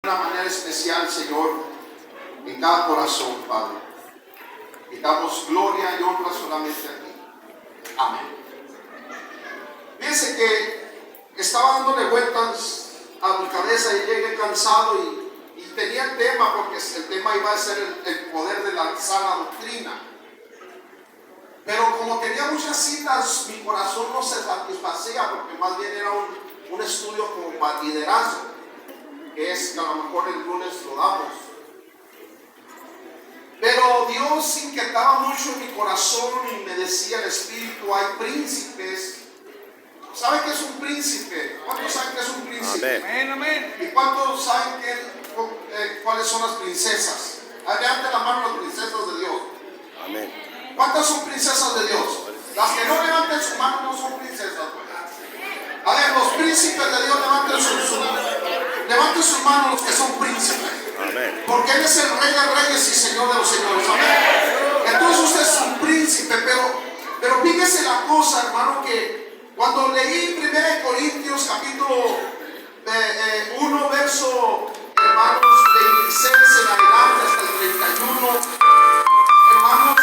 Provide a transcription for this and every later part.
una manera especial, Señor, en cada corazón, Padre. Y damos gloria y honra solamente a ti. Amén. Fíjense que estaba dándole vueltas a mi cabeza y llegué cansado y tenía el tema, porque el tema iba a ser el poder de la sana doctrina. Pero como tenía muchas citas, mi corazón no se satisfacía, porque más bien era un estudio como para liderazgo, que es que a lo mejor el lunes lo damos. Pero Dios inquietaba mucho en mi corazón y me decía el Espíritu, hay príncipes. ¿Sabe qué es un príncipe? ¿Cuántos saben qué es un príncipe? Amén, amén. ¿Y cuántos saben cuáles son las princesas? Levanten la mano las princesas de Dios. Amén. ¿Cuántas son princesas de Dios? Las que no levanten su mano no son princesas. A ver, los príncipes de Dios levanten su mano los que son príncipes. Amén. Porque Él es el Rey de Reyes y Señor de los Señores. Amén. Entonces usted es un príncipe, pero fíjese la cosa, hermano, que cuando leí 1 Corintios capítulo 1, verso, hermanos, 26 en adelante hasta el 31, hermanos,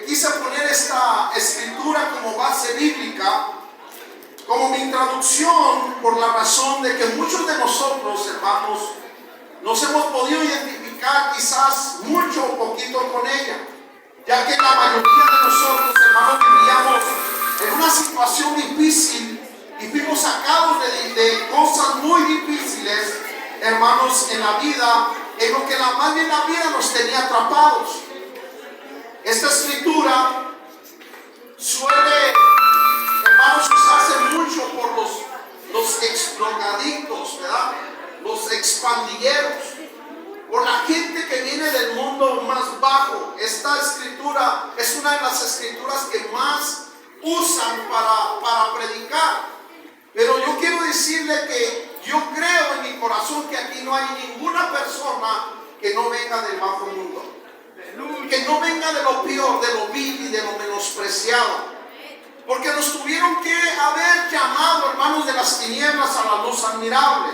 quise poner esta escritura como base bíblica, como mi introducción, por la razón de que muchos de nosotros, hermanos, nos hemos podido identificar quizás mucho o poquito con ella, ya que la mayoría de nosotros, hermanos, vivíamos en una situación difícil y fuimos sacados de cosas muy difíciles, hermanos, en la vida, en lo que más bien la vida nos tenía atrapados. Esta escritura suele, hermanos, usarse mucho por los exdrogadictos, ¿verdad? Los expandilleros, por la gente que viene del mundo más bajo. Esta escritura es una de las escrituras que más usan para predicar. Pero yo quiero decirle que yo creo en mi corazón que aquí no hay ninguna persona que no venga del bajo mundo, que no venga de lo peor, de lo vil y de lo menospreciado. Porque nos tuvieron que haber llamado, hermanos, de las tinieblas a la luz admirable.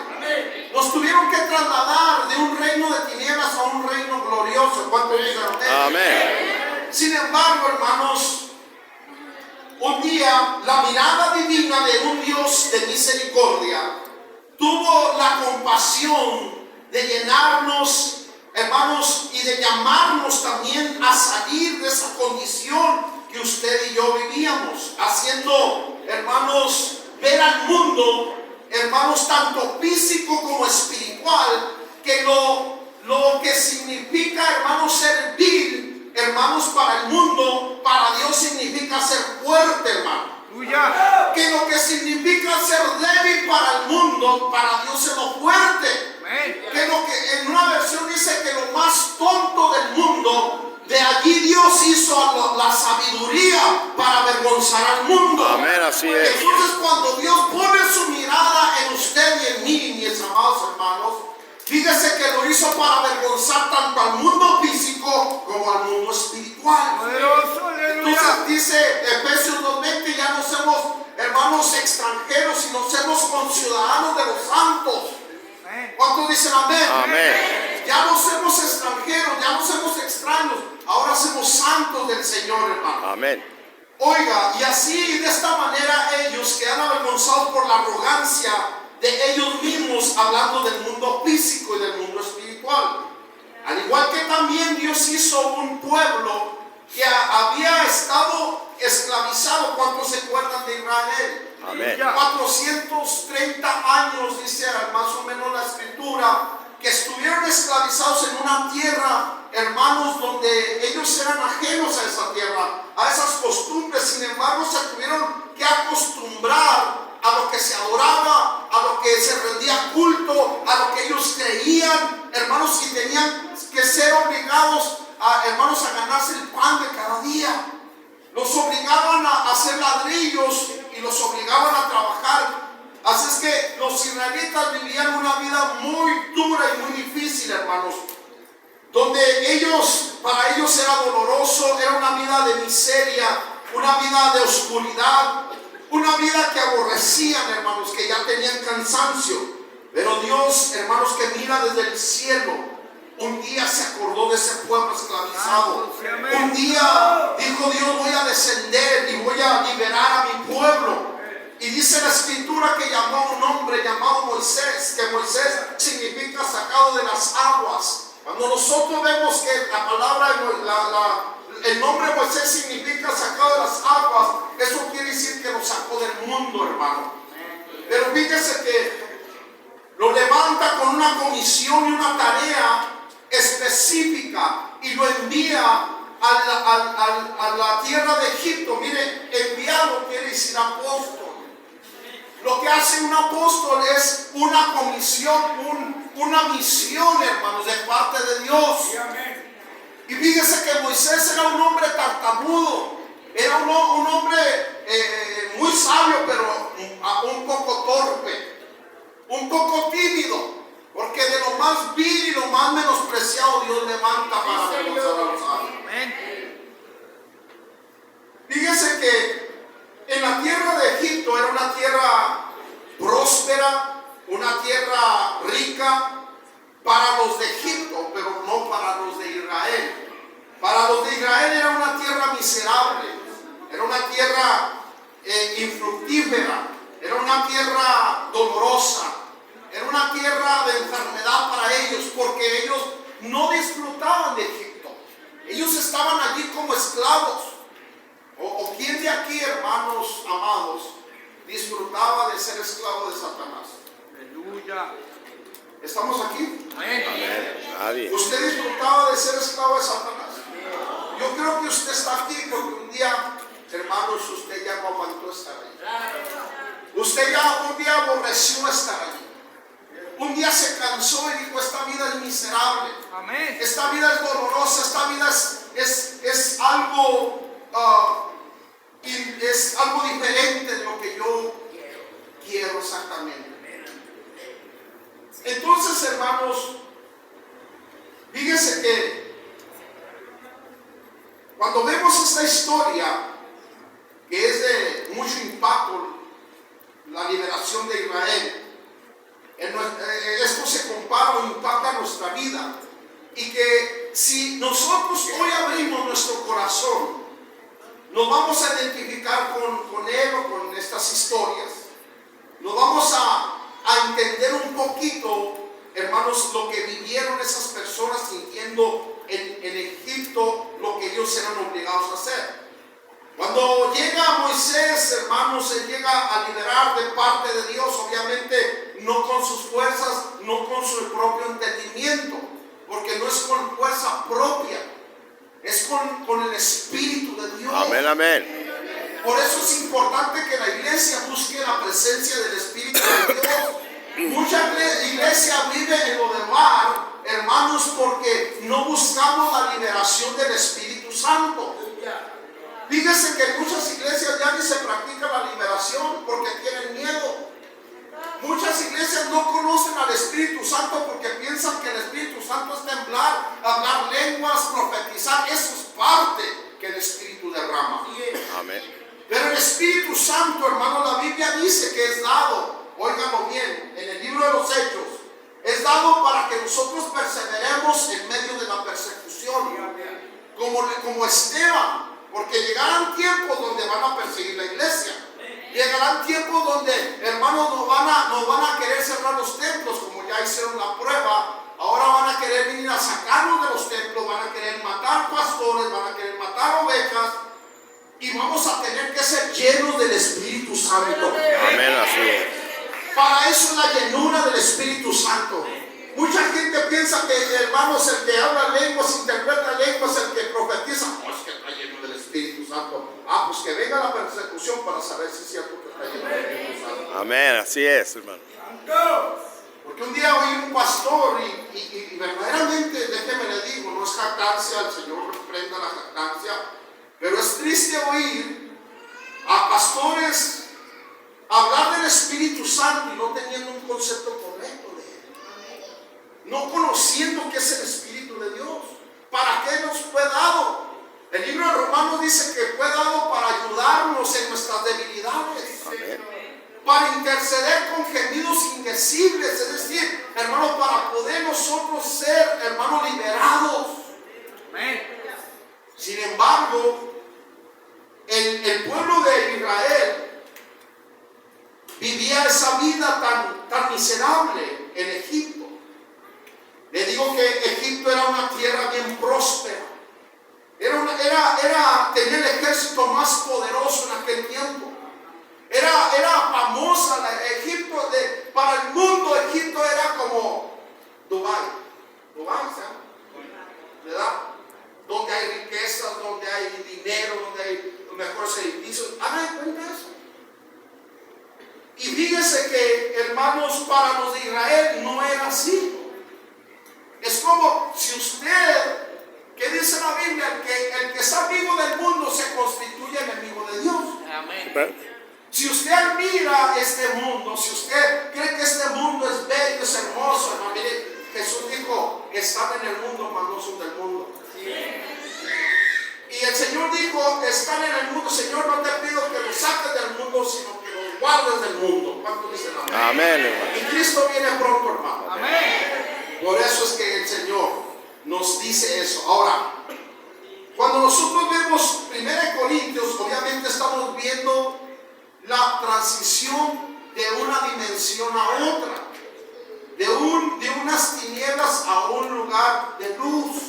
Nos tuvieron que trasladar de un reino de tinieblas a un reino glorioso. ¿Cuánto dicen amén? Amén. Sin embargo, hermanos, un día la mirada divina de un Dios de misericordia tuvo la compasión de llenarnos, hermanos, y de llamarnos también a salir de esa condición que usted y yo vivíamos, haciendo, hermanos, ver al mundo, hermanos, tanto físico como espiritual, que lo que significa, hermanos, ser vil, hermanos, para el mundo, para Dios significa ser fuerte, hermano. Que lo que significa ser débil para el mundo, para Dios es lo fuerte. Que lo que en una versión dice que lo más tonto del mundo, de allí Dios hizo la sabiduría para avergonzar al mundo. Amén, así es. Entonces, cuando Dios pone su mirada en usted y en mí, mis amados hermanos, fíjese que lo hizo para avergonzar tanto al mundo físico como al mundo espiritual. Entonces dice Efesios 2:20, ya no somos, hermanos, extranjeros, sino somos conciudadanos de los santos. ¿Cuántos dicen amén? Amén. Ya no somos extranjeros, ya no somos extraños, ahora somos santos del Señor, hermano. Amén. Oiga, y así, de esta manera, ellos quedan avergonzados por la arrogancia de ellos mismos, hablando del mundo físico y del mundo espiritual. Al igual que también Dios hizo un pueblo que había estado esclavizado. ¿Cuántos se acuerdan de Israel? Amén. 430 años, dice más o menos la escritura, que estuvieron esclavizados en una tierra, hermanos, donde ellos eran ajenos a esa tierra, a esas costumbres. Sin embargo, se tuvieron que acostumbrar a lo que se adoraba, a lo que se rendía culto, a lo que ellos creían, hermanos, y tenían que ser obligados hermanos, a ganarse el pan de cada día. Los obligaban a hacer ladrillos y los obligaban a trabajar. Así es que los israelitas vivían una vida muy dura y muy difícil, hermanos, donde para ellos era doloroso, era una vida de miseria, una vida de oscuridad, una vida que aborrecían, hermanos, que ya tenían cansancio. Pero Dios, hermanos, que mira desde el cielo, un día se acordó de ese pueblo esclavizado. Un día dijo Dios, voy a descender y voy a liberar a mi pueblo. Y dice la escritura que llamó a un hombre llamado Moisés, que Moisés significa sacado de las aguas. Cuando nosotros vemos que la palabra, el nombre Moisés significa sacado de las aguas, eso quiere decir que lo sacó del mundo, hermano. Pero fíjese que lo levanta con una comisión y una tarea específica y lo envía a la tierra de Egipto. Mire, enviado quiere decir apóstol. Lo que hace un apóstol es una comisión, una misión, hermanos, de parte de Dios. Y fíjese que Moisés era un hombre tartamudo, era un hombre muy sabio, pero un poco torpe, un poco tímido, porque de lo más vil y lo más menospreciado Dios levanta para avergonzar a los sabios. Fíjese que en la tierra de Egipto era una tierra próspera, una tierra rica para los de Egipto, pero no para los de Israel. Para los de Israel era una tierra miserable, era una tierra infructífera, era una tierra dolorosa, era una tierra de enfermedad para ellos, porque ellos no disfrutaban de Egipto. Ellos estaban allí como esclavos. ¿O quién de aquí, hermanos amados, disfrutaba de ser esclavo de Satanás? Aleluya. ¿Estamos aquí? Amén. Nadie. ¿Usted disfrutaba de ser esclavo de Satanás? Yo creo que usted está aquí porque un día, hermanos, usted ya no aguantó estar ahí. Usted ya un día aborreció estar allí. Un día se cansó y dijo, esta vida es miserable. Amén. Esta vida es dolorosa, esta vida es algo... y es algo diferente de lo que yo quiero exactamente. Entonces, hermanos, fíjense que cuando vemos esta historia, que es de mucho impacto, la liberación de Israel, esto se compara o impacta nuestra vida, y que si nosotros hoy abrimos nuestro corazón, nos vamos a identificar con él o con estas historias. Nos vamos a entender un poquito, hermanos, lo que vivieron esas personas sintiendo en Egipto, lo que ellos eran obligados a hacer. Cuando llega Moisés, hermanos, él llega a liberar de parte de Dios, obviamente no con sus fuerzas, no con su propio entendimiento, porque no es con fuerza propia, es con el Espíritu de Dios. Amén, amén. Por eso es importante que la iglesia busque la presencia del Espíritu de Dios. Mucha iglesia vive en lo demás, hermanos, porque no buscamos la liberación del Espíritu Santo. Fíjense que en muchas iglesias ya ni se practica la liberación porque tienen miedo. Muchas iglesias no conocen al Espíritu Santo porque piensan que el Espíritu Santo es temblar, hablar lenguas, profetizar. Eso es parte que el Espíritu derrama. Amén. Pero el Espíritu Santo, hermano, la Biblia dice que es dado, óiganlo bien, en el libro de los Hechos, es dado para que nosotros perseveremos en medio de la persecución, como Esteban, porque llegarán tiempos donde van a perseguir la iglesia. Llegarán tiempos donde, hermanos, nos van a querer cerrar los templos, como ya hicieron la prueba. Ahora van a querer venir a sacarnos de los templos, van a querer matar pastores, van a querer matar ovejas. Y vamos a tener que ser llenos del Espíritu Santo. Amén, así es. Para eso es la llenura del Espíritu Santo. Mucha gente piensa que, hermanos, el que habla lenguas, interpreta lenguas, el que profetiza, no, es que está lleno del Espíritu Santo. Pues que venga la persecución para saber si es cierto que está lleno del Espíritu Santo. Amén, así es, hermano. Porque un día oí un pastor y verdaderamente, déjeme le digo, no es jactancia, el Señor reprenda la jactancia, pero es triste oír a pastores hablar del Espíritu Santo y no teniendo un concepto correcto de él, no conociendo qué es el Espíritu de Dios, para qué nos fue dado. El libro de Romanos dice que fue dado para ayudarnos en nuestras debilidades. Amén. para interceder con gemidos indecibles, es decir, hermano, para poder nosotros ser, hermano, liberados. Sin embargo, el pueblo de Israel vivía esa vida tan miserable en Egipto. Le digo que Egipto era una tierra bien próspera. Tenía el ejército más poderoso en aquel tiempo. Era famosa Egipto, para el mundo Egipto era como Dubái, ¿verdad? Donde hay riquezas, donde hay dinero, donde hay los mejores edificios. Hagan cuenta de eso. Y fíjese que, hermanos, para los de Israel no era así. Es como si usted, ¿qué dice la Biblia? El que es amigo del mundo se constituye enemigo de Dios. Amén. Si usted admira este mundo, si usted cree que este mundo es bello, es hermoso, hermano, mire, Jesús dijo, están en el mundo, mas no son del mundo. Y el Señor dijo, están en el mundo. Señor, no te pido que los saques del mundo, sino que los guardes del mundo. ¿Cuánto dicen amén? Amén, hermano. Y Cristo viene pronto, hermano. Amén. Por eso es que el Señor nos dice eso. Ahora, cuando nosotros vemos 1 Corintios, obviamente estamos viendo la transición de una dimensión a otra, de unas tinieblas a un lugar de luz.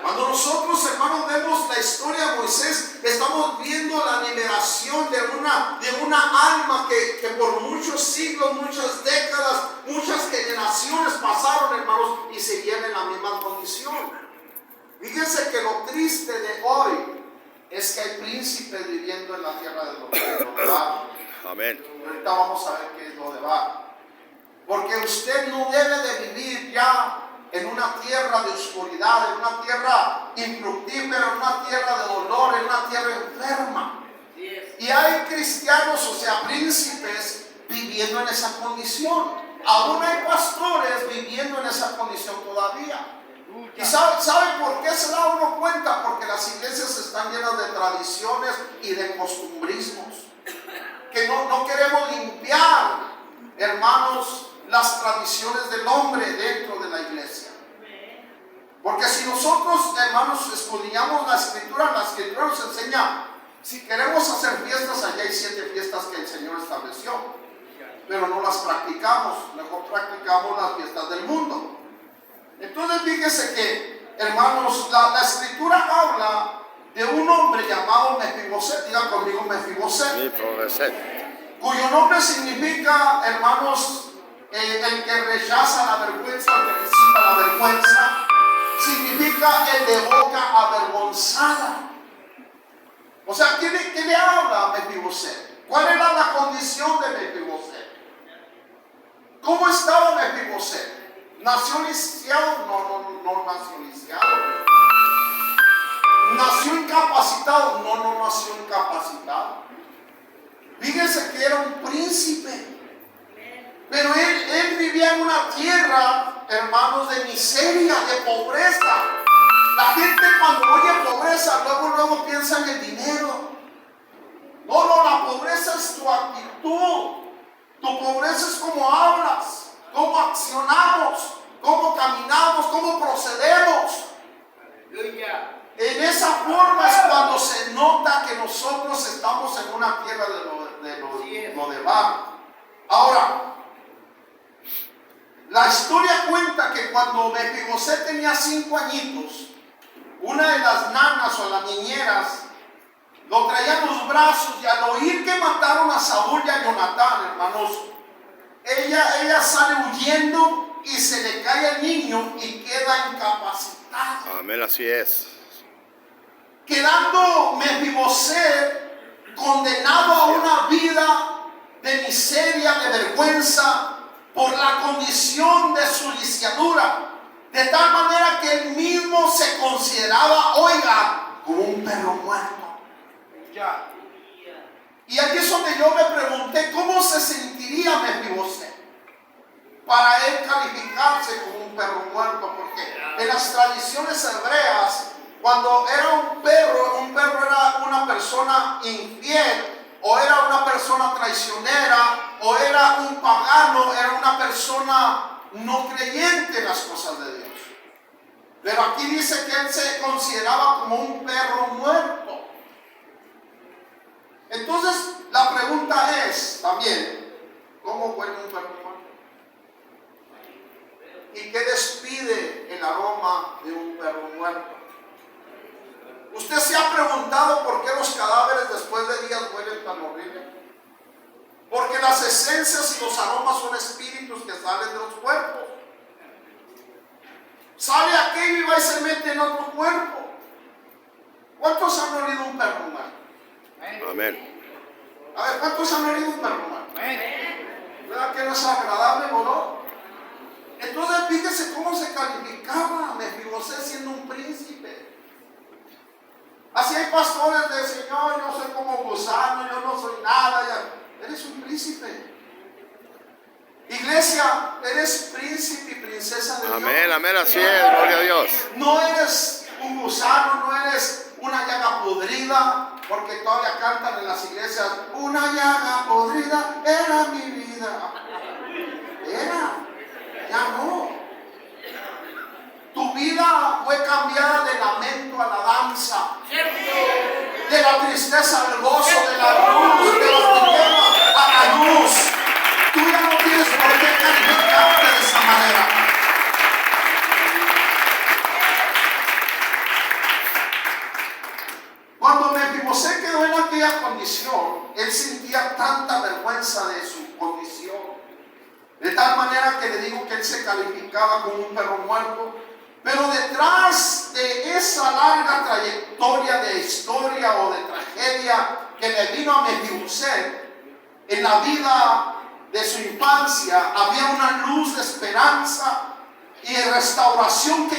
Cuando nosotros, hermanos, vemos la historia de Moisés, estamos viendo la liberación de una alma que por muchos siglos, muchas décadas, muchas generaciones pasaron, hermanos, y seguían en la misma condición. Fíjense que lo triste de hoy es que hay príncipes viviendo en la tierra de Lodebar. Amén. Ahorita vamos a ver qué es Lodebar. Porque usted no debe de vivir ya en una tierra de oscuridad, en una tierra infructífera, en una tierra de dolor, en una tierra enferma. Y hay cristianos, o sea, príncipes, viviendo en esa condición. Aún hay pastores viviendo en esa condición todavía. ¿Y sabe por qué se da uno cuenta? Porque las iglesias están llenas de tradiciones y de costumbrismos. Que no queremos limpiar, hermanos, las tradiciones del hombre dentro de la iglesia. Porque si nosotros, hermanos, escudriñamos la escritura nos enseña, si queremos hacer fiestas, allá hay 7 fiestas que el Señor estableció, pero no las practicamos, mejor practicamos las fiestas del mundo. Entonces fíjese que, hermanos, la escritura habla de un hombre llamado Mefiboset. Diga conmigo Mefiboset. Mefiboset. Cuyo nombre significa, hermanos, el que rechaza la vergüenza, el que recibe la vergüenza. Significa el de boca avergonzada. O sea, ¿qué le habla a Mefiboset? ¿Cuál era la condición de Mefiboset? ¿Cómo estaba Mefiboset? ¿Nació lisiado? No nació lisiado. ¿Nació incapacitado? No nació incapacitado. Fíjense que era un príncipe. Pero él vivía en una tierra, hermanos, de miseria, de pobreza. La gente cuando oye pobreza, luego piensa en el dinero. No, la pobreza es tu actitud. Tu pobreza es cómo hablas, cómo accionamos, cómo caminamos, cómo procedemos. En esa forma es cuando se nota que nosotros estamos en una tierra de Lodebar. Ahora, la historia cuenta que cuando Mefiboset tenía 5 añitos, una de las nanas o las niñeras lo traía en los brazos, y al oír que mataron a Saúl y a Jonatán, hermanos, ella sale huyendo y se le cae al niño y queda incapacitado. Amén, así es. Quedando Mefiboset condenado a una vida de miseria, de vergüenza, por la condición de su lisiadura, de tal manera que él mismo se consideraba, oiga, como un perro muerto. Y aquí es donde yo me pregunté cómo se sentiría Mefiboset para él calificarse como un perro muerto, porque en las tradiciones hebreas, cuando era un perro era una persona infiel, o era una persona traicionera, o era un pagano, era una persona no creyente en las cosas de Dios. Pero aquí dice que él se consideraba como un perro muerto. Entonces la pregunta es también, ¿cómo huele un perro muerto? ¿Y qué despide el aroma de un perro muerto? ¿Usted se ha preguntado por qué los cadáveres después de días huelen tan horrible? Porque las esencias y los aromas son espíritus que salen de los cuerpos. Sale aquello y va y se mete en otro cuerpo. ¿Cuántos han olido un perro muerto? Amén. A ver, ¿cuántos han olido un perro muerto? ¿Verdad que no es agradable el olor? Entonces fíjese cómo se calificaba Mefibosé siendo un príncipe. Así hay pastores de Señor, yo soy como gusano, yo no soy nada. Eres un príncipe. Iglesia, eres príncipe y princesa de Dios. Amén, amén, así es, gloria a Dios. No eres un gusano, no eres una llaga podrida, porque todavía cantan en las iglesias, una llaga podrida era mi vida. Ya no. Tu vida fue cambiada de lamento a la danza, de la tristeza al gozo, de la luz, de las tinieblas a la luz. Tú ya no tienes por qué calificarte de esa manera. Cuando Mefibosé quedó en aquella condición, él sentía tanta vergüenza de su condición, de tal manera que le digo que él se calificaba como un perro muerto. Pero detrás de esa larga trayectoria de historia o de tragedia que le vino a Mefibosé, en la vida de su infancia había una luz de esperanza y de restauración que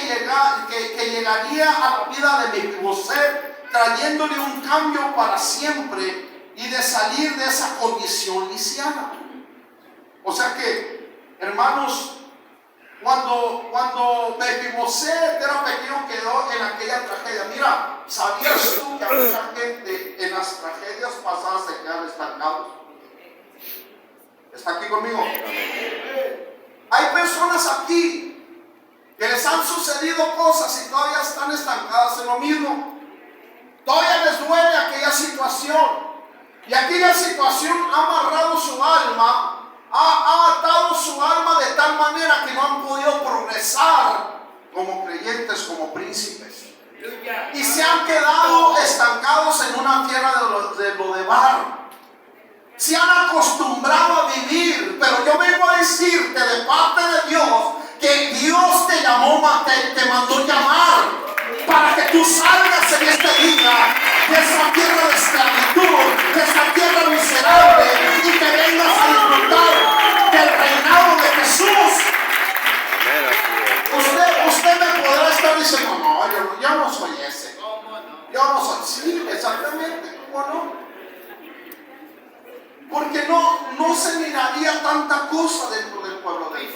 llegaría a la vida de Mefibosé, trayéndole un cambio para siempre y de salir de esa condición lisiada. O sea que, hermanos, cuando Mefibosé era pequeño quedó en aquella tragedia. Mira, ¿sabías tú que a mucha gente en las tragedias pasadas se quedan estancados? ¿Está aquí conmigo? Hay personas aquí que les han sucedido cosas y todavía están estancadas en lo mismo. Todavía les duele aquella situación. Y aquella situación ha amarrado su alma, ha atado su alma de tal manera que no han podido progresar como creyentes, como príncipes. Y se han quedado estancados en una tierra de Lodebar. Se han acostumbrado a vivir, pero yo vengo a decirte de parte de Dios que Dios te llamó, te mandó llamar para que tú salgas en este día de esa tierra de esclavitud, de esa tierra miserable, y que vengas a disfrutar del reinado de Jesús. Usted me podrá estar diciendo, no, yo no soy ese. Yo no soy. Sí, exactamente, ¿cómo no? Porque no se miraría tanta cosa dentro del pueblo de Dios.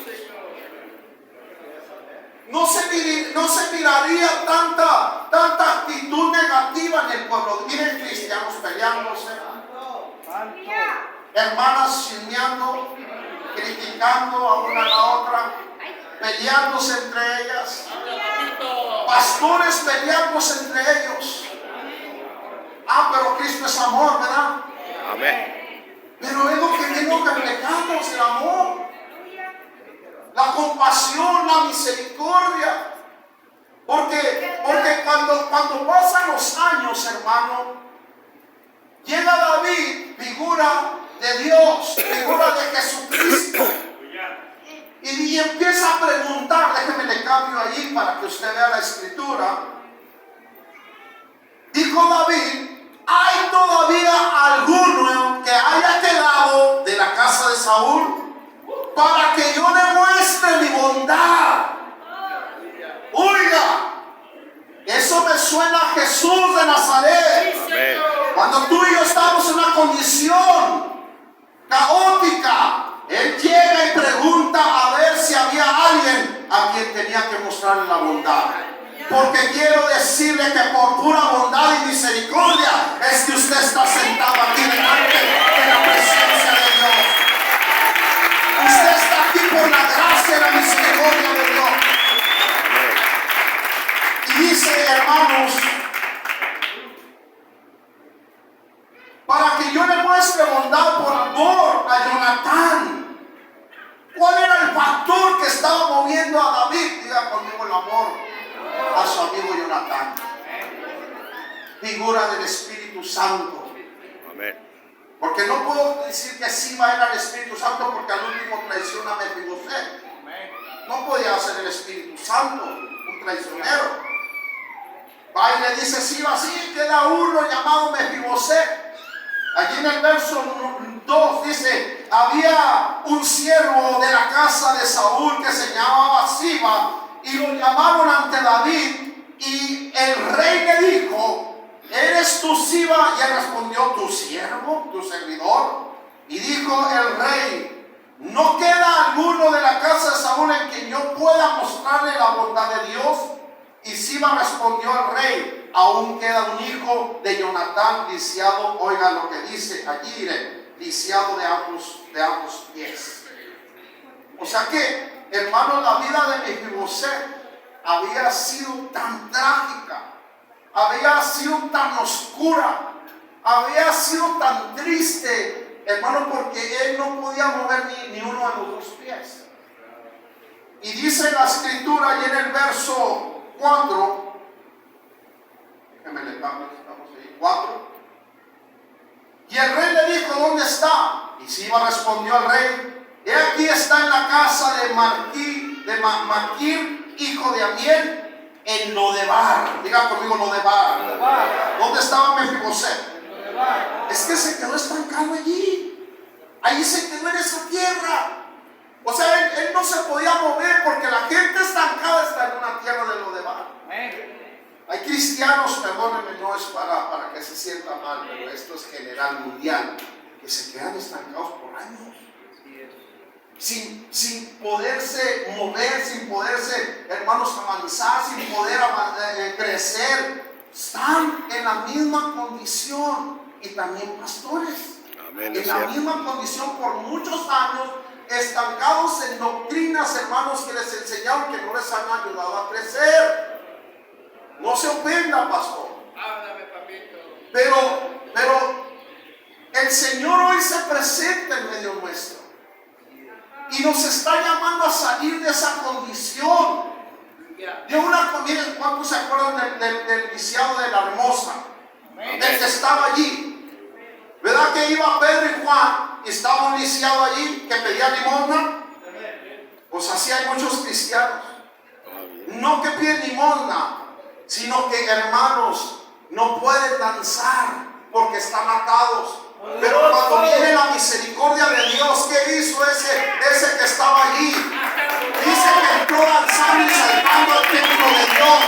No se miraría tanta actitud negativa en el pueblo. Miren, cristianos peleándose, hermanas chismeando, criticando a una a la otra, peleándose entre ellas, pastores peleándose entre ellos. Pero Cristo es amor, ¿verdad? Amén. Pero es lo que reflejamos, el amor, la compasión, la misericordia. Porque cuando pasan los años, hermano, llega David, figura de Dios, figura de Jesucristo, y empieza a preguntar. Déjeme le cambio allí para que usted vea la escritura. Dijo David: ¿hay todavía alguno que haya quedado de la casa de Saúl para que yo le muestre mi bondad? Oiga, eso me suena a Jesús de Nazaret. Amén. Cuando tú y yo estamos en una condición caótica, Él llega y pregunta a ver si había alguien a quien tenía que mostrarle la bondad. Porque quiero decirle que por pura bondad y misericordia es que usted está sentado aquí delante de la presencia de Dios. Usted está aquí por la gracia y la misericordia de Dios. Y dice, hermanos, para que yo le muestre bondad por amor a Jonatán. ¿Cuál era el factor que estaba moviendo a David? Diga conmigo el amor a su amigo Jonatán. Figura del Espíritu Santo. Amén. Porque no puedo decir que Siba era el Espíritu Santo porque al último traiciona a Mefiboset. No podía ser el Espíritu Santo, un traicionero. Va y le dice Siba, sí, queda uno llamado Mefiboset. Allí en el verso 2 dice, había un siervo de la casa de Saúl que se llamaba Siba y lo llamaron ante David y el rey le dijo, ¿eres tú Siba? Y él respondió, tu siervo, tu servidor. Y dijo el rey, ¿no queda alguno de la casa de Saúl en quien yo pueda mostrarle la bondad de Dios? Y Siba respondió al rey, aún queda un hijo de Jonatán lisiado, oiga lo que dice allí, lisiado de ambos pies. O sea que, hermano, la vida de Mefiboset había sido tan trágica, había sido tan oscura, había sido tan triste, hermano, porque él no podía mover ni uno de los dos pies. Y dice la escritura allí en el verso 4, déjeme le cambio, estamos ahí, 4. Y el rey le dijo, ¿dónde está? Y Siba respondió al rey, he aquí está en la casa de Maquir, hijo de Amiel, en Lodebar. Diga conmigo Lodebar. ¿Dónde estaba Mefiboset? Es que se quedó estancado allí. Ahí se quedó en esa tierra. O sea, él no se podía mover porque la gente estancada está en una tierra de Lodebar. Hay cristianos, perdónenme, no es para que se sienta mal, pero esto es general, mundial, que se quedan estancados por años. Sin poderse mover, sin poderse, hermanos, avanzar, sin poder crecer. Están en la misma condición. Y también pastores. Amén, en la misma condición por muchos años, estancados en doctrinas, hermanos, que les enseñaron que no les han ayudado a crecer. No se ofenda, pastor. Pero el Señor hoy se presenta en medio nuestro y nos está llamando a salir de esa condición. Miren, ¿cuántos se acuerdan del lisiado de la Hermosa? Del que estaba allí. ¿Verdad que iba Pedro y Juan y estaba un lisiado allí que pedía limosna? Pues así hay muchos cristianos. No que piden limosna, sino que, hermanos, no pueden danzar porque están atados. Pero cuando viene la misericordia de Dios, ¿qué hizo ese que estaba allí? Dice que entró danzando y saltando al templo de Dios.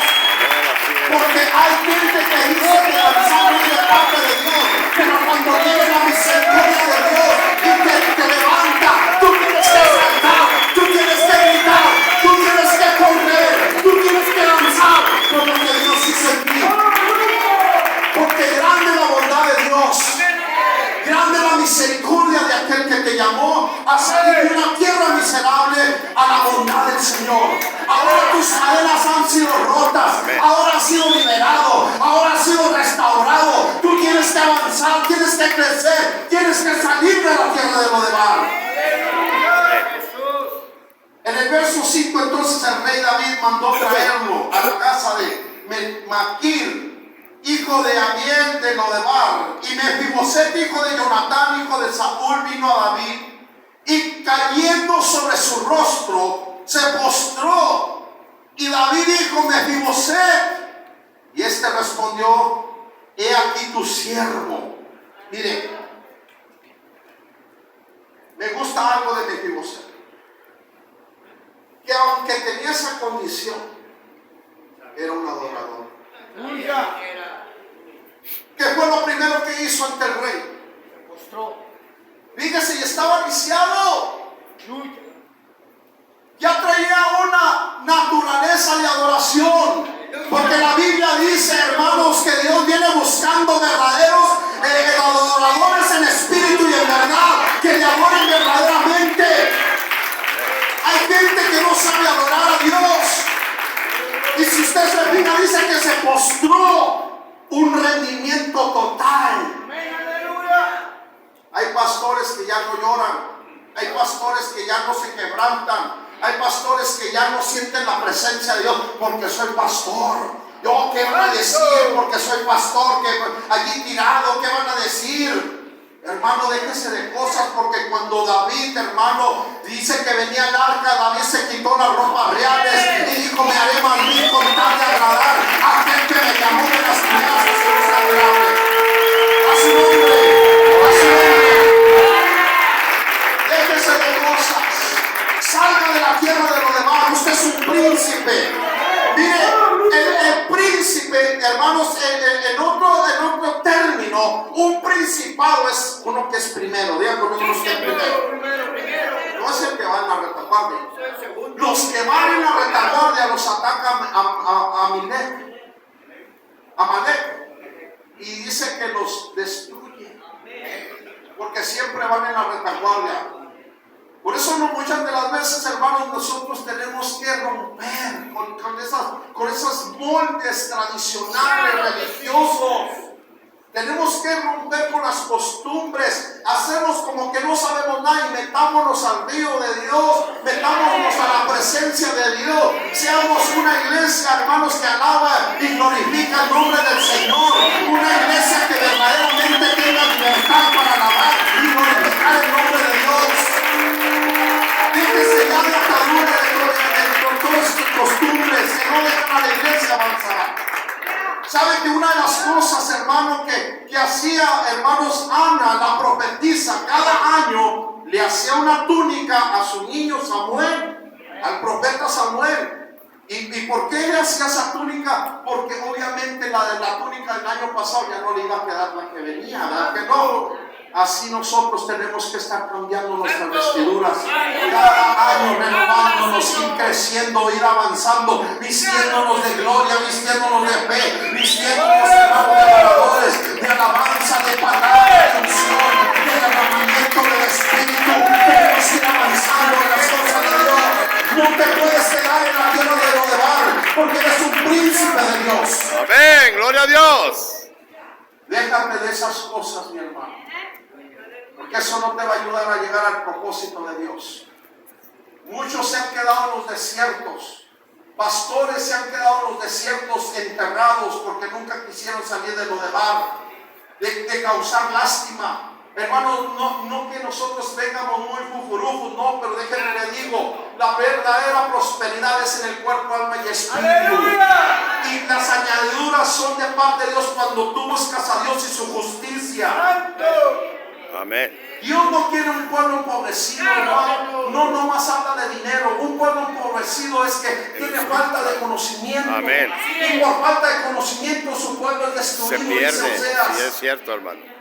Porque hay gente que dice que danzar es de parte de Dios, pero cuando viene la misericordia de Dios y te levanta, tú tienes que saltar, tú tienes que gritar, tú tienes que correr, tú tienes que danzar por lo que Dios hizo en ti. Porque grande la bondad de Dios, grande la misericordia de aquel que te llamó a salir de una tierra miserable a la bondad del Señor. Ahora tus cadenas han sido rotas, ahora has sido liberado, ahora has sido restaurado. Tú tienes que avanzar, tienes que crecer, tienes que salir de la tierra de Lodebar. En el verso 5 entonces el rey David mandó traerlo a la casa de Maquir, hijo de Amiel de Lodebar, y Mefiboset, hijo de Jonatán, hijo de Saúl, vino a David y cayendo sobre su rostro se postró. Y David dijo, Mefiboset. Y este respondió, he aquí tu siervo. Mire, me gusta algo de Mefiboset, que aunque tenía esa condición, era un adorador. ¿Qué fue lo primero que hizo ante el rey? Se postró. Fíjese, y estaba lisiado. Ya traía una naturaleza de adoración. mostró un rendimiento total. Hay pastores que ya no lloran. Hay pastores que ya no se quebrantan. Hay pastores que ya no sienten la presencia de Dios porque soy pastor. Yo, ¿qué van a decir? Porque soy pastor, que allí tirado, ¿qué van a decir? Hermano, déjese de cosas, porque cuando David, hermano, dice que venía el arca, David se quitó las ropas reales y dijo: me haré más bien con tal de agradar a aquel que me llamó de las tinieblas a su luz admirable. A su nombre, a su nombre. Déjese de cosas. Salga de la tierra de los demás. Usted es un príncipe. Mire, el príncipe, hermanos, en otro término, un principado es uno que es primero. Diga conmigo, uno que es primero. No es el que va en la retaguardia. Los que van en la retaguardia los atacan a Amalek. Y dice que los destruye. Porque siempre van en la retaguardia. Por eso muchas de las veces, hermanos, nosotros tenemos que romper con esas moldes tradicionales, religiosos. Tenemos que romper con las costumbres, hacernos como que no sabemos nada y metámonos al río de Dios, metámonos a la presencia de Dios. Seamos una iglesia, hermanos, que alaba y glorifica el nombre del Señor. Una iglesia que verdaderamente tenga libertad para alabar y glorificar el nombre de Dios. Déjese ya de atadura de todas sus costumbres que no dejan a la iglesia avanzar. ¿Sabe que una de las cosas, hermano, que hacía, hermanos, Ana, la profetisa, cada año le hacía una túnica a su niño Samuel, al profeta Samuel? ¿Y por qué le hacía esa túnica? Porque obviamente la túnica del año pasado ya no le iba a quedar la que venía, ¿verdad que no? Así nosotros tenemos que estar cambiando nuestras vestiduras cada año, renovándonos, ir creciendo, ir avanzando, vistiéndonos de gloria, vistiéndonos de fe, vistiéndonos, hermanos, de adoradores, de alabanza, de palabra, de unción, de derramamiento del Espíritu. Tenemos que ir avanzando en las cosas de Dios. No te puedes quedar en la tierra de Lodebar, porque eres un príncipe de Dios. Amén, gloria a Dios. Déjate de esas cosas, mi hermano, porque eso no te va a ayudar a llegar al propósito de Dios. Muchos se han quedado en los desiertos. Pastores se han quedado en los desiertos enterrados porque nunca quisieron salir de Lodebar, de causar lástima. Hermanos, no que nosotros tengamos muy fufurufos, no, pero déjenme le digo, la verdadera prosperidad es en el cuerpo, alma y espíritu. ¡Aleluya! Y las añadiduras son de parte de Dios cuando tú buscas a Dios y su justicia. ¡Santo! Amén. Dios no quiere un pueblo empobrecido, hermano. No más habla de dinero. Un pueblo empobrecido es que tiene falta de conocimiento. Amén. Y por falta de conocimiento su pueblo es destruido. Se pierde, sí es cierto, hermano.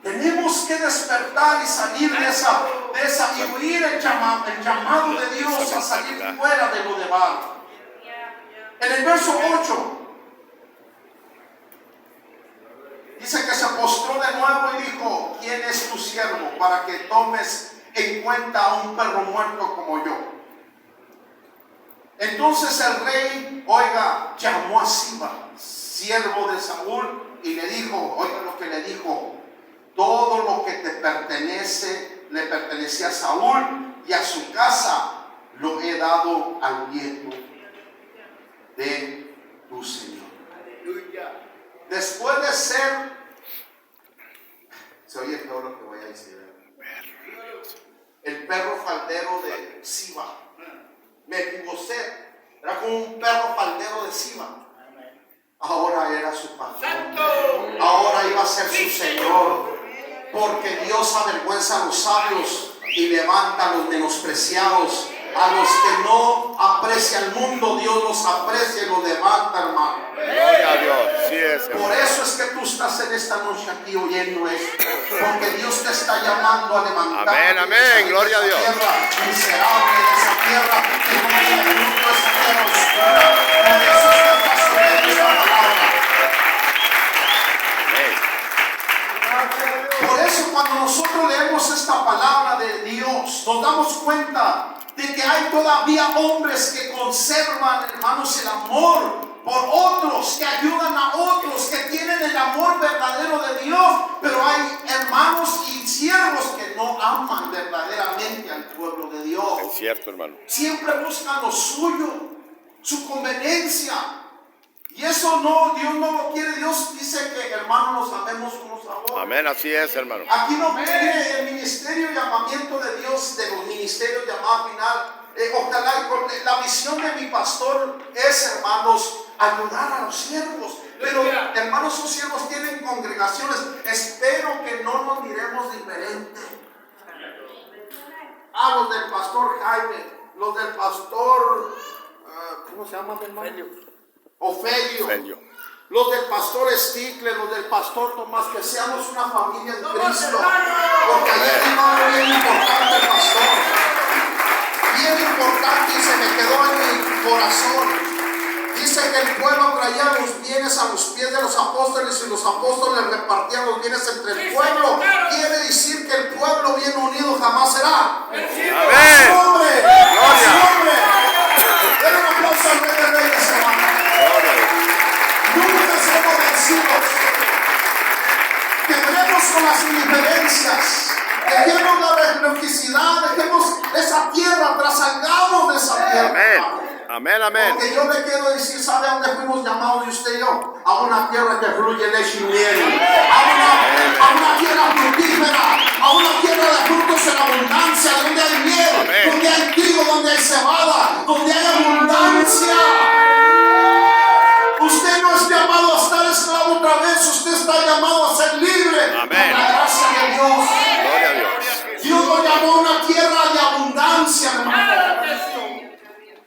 Tenemos que despertar y salir de esa y oír el llamado de Dios a salir fuera de Lodebar. En el verso 8 dice que se postró de nuevo y dijo: ¿quién es tu siervo para que tomes en cuenta a un perro muerto como yo? Entonces el rey, llamó a Siba, siervo de Saúl, y le dijo, oiga lo que le dijo: todo lo que te pertenece, le pertenecía a Saúl y a su casa, lo he dado al nieto de tu Señor. Después de ser, se oye todo lo que voy a decir, el perro faldero de Siba, Mefiboset, era como un perro faldero de Siba. Ahora era su patrón, ahora iba a ser su Señor. Porque Dios avergüenza a los sabios y levanta a los menospreciados. A los que no aprecia el mundo, Dios los aprecia y los levanta, hermano. Gloria a Dios, sí es. Por eso es que tú estás en esta noche aquí oyendo esto. Porque Dios te está llamando a levantar. Amén, amén, gloria a Dios. Miserable de esa tierra que no es el mundo, esa tierra oscura. Por eso es que estás oyendo esta palabra. Por eso cuando nosotros leemos esta palabra de Dios, nos damos cuenta de que hay todavía hombres que conservan, hermanos, el amor por otros, que ayudan a otros, que tienen el amor verdadero de Dios. Pero hay hermanos y siervos que no aman verdaderamente al pueblo de Dios. Es cierto, hermano. Siempre buscan lo suyo, su conveniencia. Y eso no, Dios no lo quiere. Dios dice que hermanos nos amemos unos a otros. Amén, así es, hermano. Aquí no mire el ministerio y llamamiento de Dios, de los ministerios llamados final. Ojalá con la visión de mi pastor es, hermanos, ayudar a los siervos. Pero hermanos, sus siervos tienen congregaciones. Espero que no nos miremos diferente. Los del pastor Jaime, los del pastor, ¿cómo se llama, hermano? Ofelio. Los del pastor Stickler, los del pastor Tomás, que seamos una familia en Cristo. Porque ayer dijo algo bien importante el pastor. Bien importante, y se me quedó en mi corazón. Dice que el pueblo traía los bienes a los pies de los apóstoles y los apóstoles repartían los bienes entre el pueblo. Quiere decir que el pueblo bien unido jamás será. Amén. ¡A su nombre! ¡A su nombre! Den un aplauso al Rey de Reyes, hermano. Nunca somos vencidos. Quebremos con las indiferencias. Dejemos la religiosidad, dejemos esa tierra, trassalgamos de esa tierra. Amén. Amén, amén. Porque yo le quiero decir, ¿sabe a dónde fuimos llamados usted y yo? A una tierra que fluye leche y miel. A una tierra fructífera. A una tierra de frutos en abundancia. Donde hay miel, amén. Donde hay trigo, donde hay cebada, donde hay abundancia. Usted no es llamado a estar esclavo otra vez. Usted está llamado a ser libre. Amén. Por la gracia de Dios. Gloria a Dios. Dios lo llamó a una tierra de abundancia, hermano.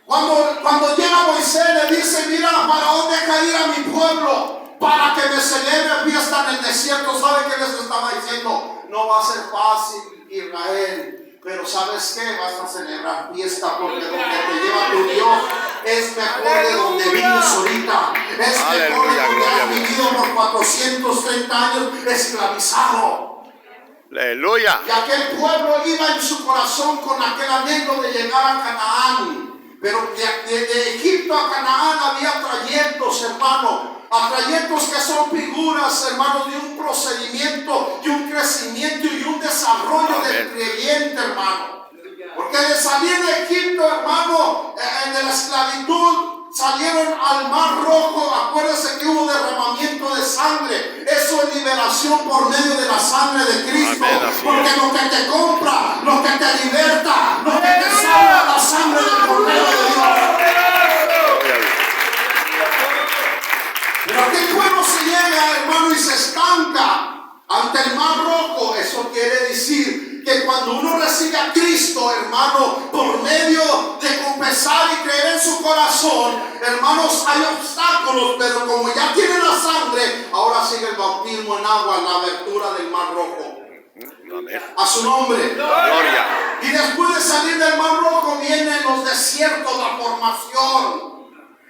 Cuando llega Moisés le dice, mira, ¿para dónde deja ir a mi pueblo? Para que me celebre fiesta en el desierto. ¿Sabe qué les estaba diciendo? No va a ser fácil, Israel, pero ¿sabes qué? Vas a celebrar fiesta porque donde te lleva tu Dios es mejor de donde vives ahorita. Es mejor de donde has vivido por 430 años esclavizado. Aleluya. Y aquel pueblo iba en su corazón con aquel anhelo de llegar a Canaán. Pero de Egipto a Canaán había trayectos, hermano. A trayectos que son figuras, hermano, de un procedimiento, de un crecimiento y un desarrollo del creyente, hermano. Porque de salir de Egipto, hermano, de la esclavitud, salieron al Mar Rojo. Acuérdense que hubo derramamiento de sangre. Eso es liberación por medio de la sangre de Cristo. Amén, porque lo que te compra, lo que te liberta, lo que te salva, la sangre del Cordero de Dios. Pero aquel pueblo se llega, hermano, y se estanca ante el Mar Rojo. Eso quiere decir que cuando uno recibe a Cristo, hermano, por medio de confesar y creer en su corazón, hermanos, hay obstáculos, pero como ya tiene la sangre, ahora sigue el bautismo en agua, la abertura del Mar Rojo. Amén. A su nombre. Gloria. Y después de salir del Mar Rojo vienen los desiertos, la formación.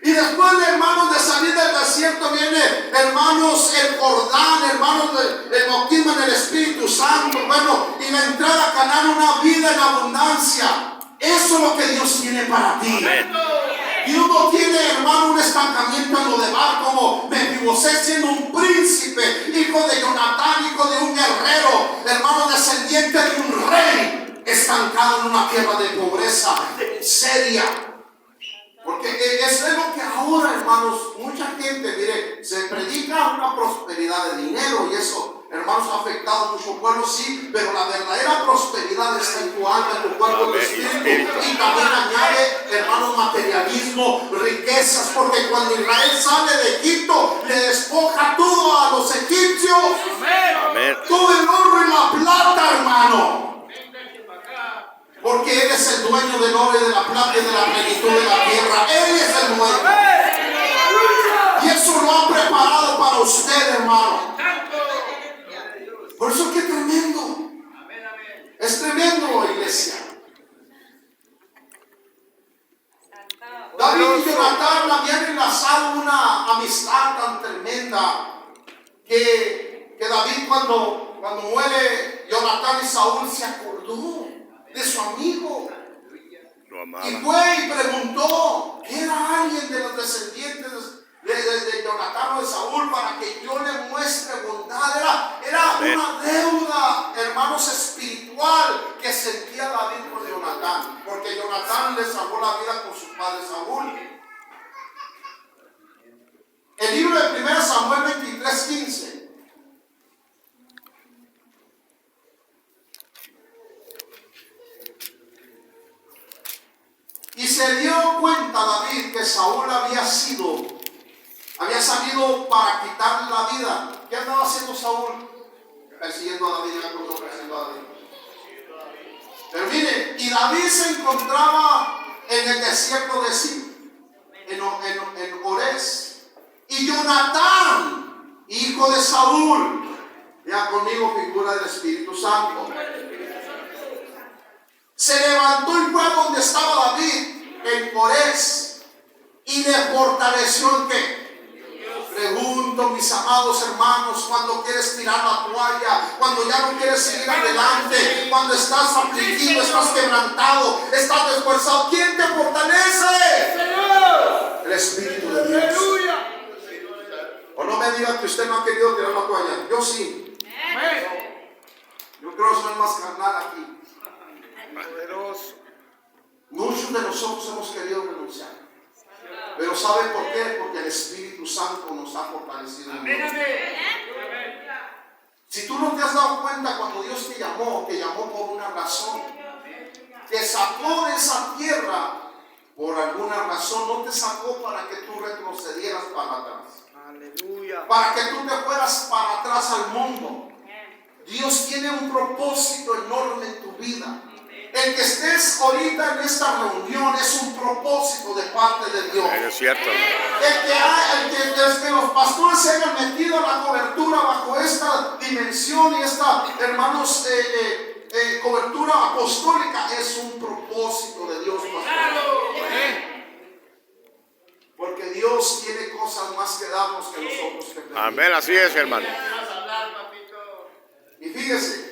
Y después, hermanos, de salir del desierto viene, hermanos, el Jordán, hermanos, el bautismo en el Espíritu Santo, bueno, y la entrada a Canaán, una vida en abundancia. Eso es lo que Dios tiene para ti. Amén. Dios no tiene, hermano, un estancamiento en lo de bar como Mefibosét siendo un príncipe, hijo de Jonatán, hijo de un guerrero, hermano, descendiente de un rey, estancado en una tierra de pobreza, de miseria. Porque eso es lo que ahora, hermanos, mucha gente, mire, se predica una prosperidad de dinero y eso, hermanos, ha afectado a muchos pueblos, sí, pero la verdadera prosperidad está en tu alma, en tu cuerpo, en tu espíritu. Y también añade, hermanos, materialismo, riquezas, porque cuando Israel sale de Egipto, le despoja todo a los egipcios. Amén. Todo el oro y la plata, hermano. Porque Él es el dueño del oro y de la plata y de la plenitud de la tierra. Él es el dueño. Y eso lo ha preparado para usted, hermano. Por eso que es tremendo. Es tremendo, iglesia. David y Jonatán habían enlazado una amistad tan tremenda que David cuando muere Jonatán y Saúl se acordó de su amigo. Lo amaba. Y fue y preguntó, ¿era alguien de los descendientes 23:15. Y se dio cuenta David que Saúl había salido para quitarle la vida. ¿Qué andaba haciendo Saúl? Persiguiendo a David, persiguiendo a David. Pero mire, y David se encontraba en el desierto de Zin, en Ores. Y Jonatán, hijo de Saúl, ya conmigo figura del Espíritu Santo, se levantó y fue donde estaba David, en Ores, y le fortaleció en qué. Pregunto, mis amados hermanos, cuando quieres tirar la toalla, cuando ya no quieres seguir adelante, cuando estás afligido, estás quebrantado, estás esforzado, ¿quién te fortalece? El Espíritu de Dios. O no me diga que usted no ha querido tirar la toalla. Yo sí. Yo creo que soy más carnal aquí. Muchos de nosotros hemos querido renunciar. Pero ¿sabe por qué? Porque el Espíritu Santo nos ha fortalecido. Si tú no te has dado cuenta, cuando Dios te llamó por una razón. Te sacó de esa tierra por alguna razón. No te sacó para que tú retrocedieras para atrás. Aleluya. Para que tú te fueras para atrás al mundo. Dios tiene un propósito enorme en tu vida. El que estés ahorita en esta reunión es un propósito de parte de Dios. Es cierto. El que los pastores se hayan metido en la cobertura bajo esta dimensión y esta, hermanos, cobertura apostólica es un propósito de Dios, pastor. Porque Dios tiene cosas más que darnos que nosotros que pedimos. Amén, así es, hermano. Y fíjese.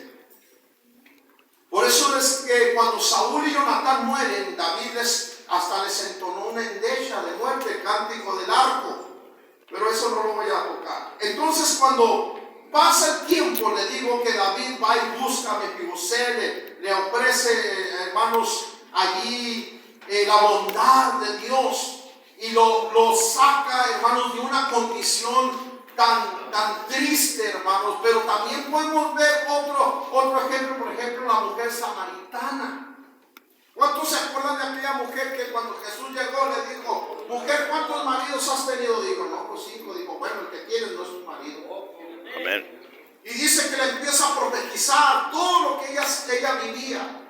Por eso es que cuando Saúl y Jonatán mueren, David hasta les entonó una endecha de muerte, el cántico del arco. Pero eso no lo voy a tocar. Entonces cuando pasa el tiempo, le digo que David va y busca a Mefiboset, le ofrece, hermanos, allí la bondad de Dios. Y lo saca, hermanos, de una condición tan triste, hermanos. Pero también podemos ver otro ejemplo, por ejemplo, la mujer samaritana. ¿Cuántos se acuerdan de aquella mujer que cuando Jesús llegó le dijo, mujer, ¿cuántos maridos has tenido? Dijo, no, pues 5. Dijo, bueno, el que tienes no es tu marido. Amén. Y dice que le empieza a profetizar todo lo que ella vivía.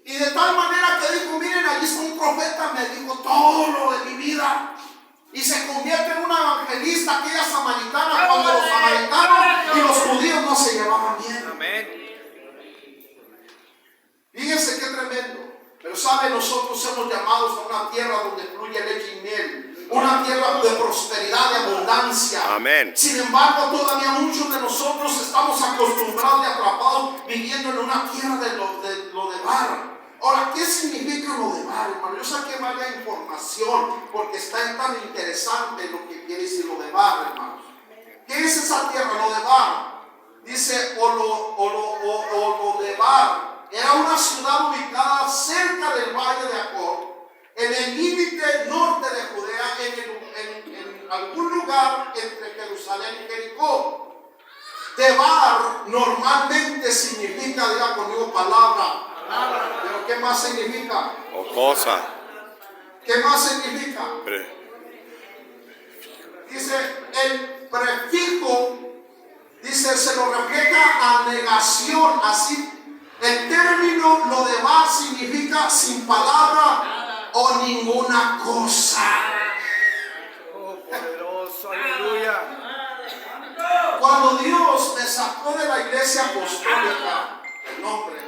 Y de tal manera que dijo, miren, allí está un profeta, me dijo todo lo de mi vida. Y se convierte en una evangelista, aquella samaritana, cuando los samaritanos y los judíos no se llevaban bien. Amén. Fíjense qué tremendo. Pero sabe, nosotros somos llamados a una tierra donde fluye leche y miel. Una tierra de prosperidad, de abundancia. Amén. Sin embargo, todavía muchos de nosotros estamos acostumbrados y atrapados viviendo en una tierra de lo de bar. Ahora, ¿qué significa lo de bar, hermano? Yo saqué varias información porque está tan interesante lo que quiere decir lo de bar, hermanos. ¿Qué es esa tierra, lo de bar? Dice Lodebar. Era una ciudad ubicada cerca del valle de Acor, en el límite norte de Judea, en algún lugar entre Jerusalén y Jericó. Debar normalmente significa, diga conmigo, palabra. Pero ¿qué más significa? O cosa. ¿Qué más significa? Dice el prefijo, dice, se lo refleja a negación, así. El término lo de bar significa sin palabra o ninguna cosa. Oh, poderoso, aleluya. Cuando Dios me sacó de la iglesia apostólica, el nombre,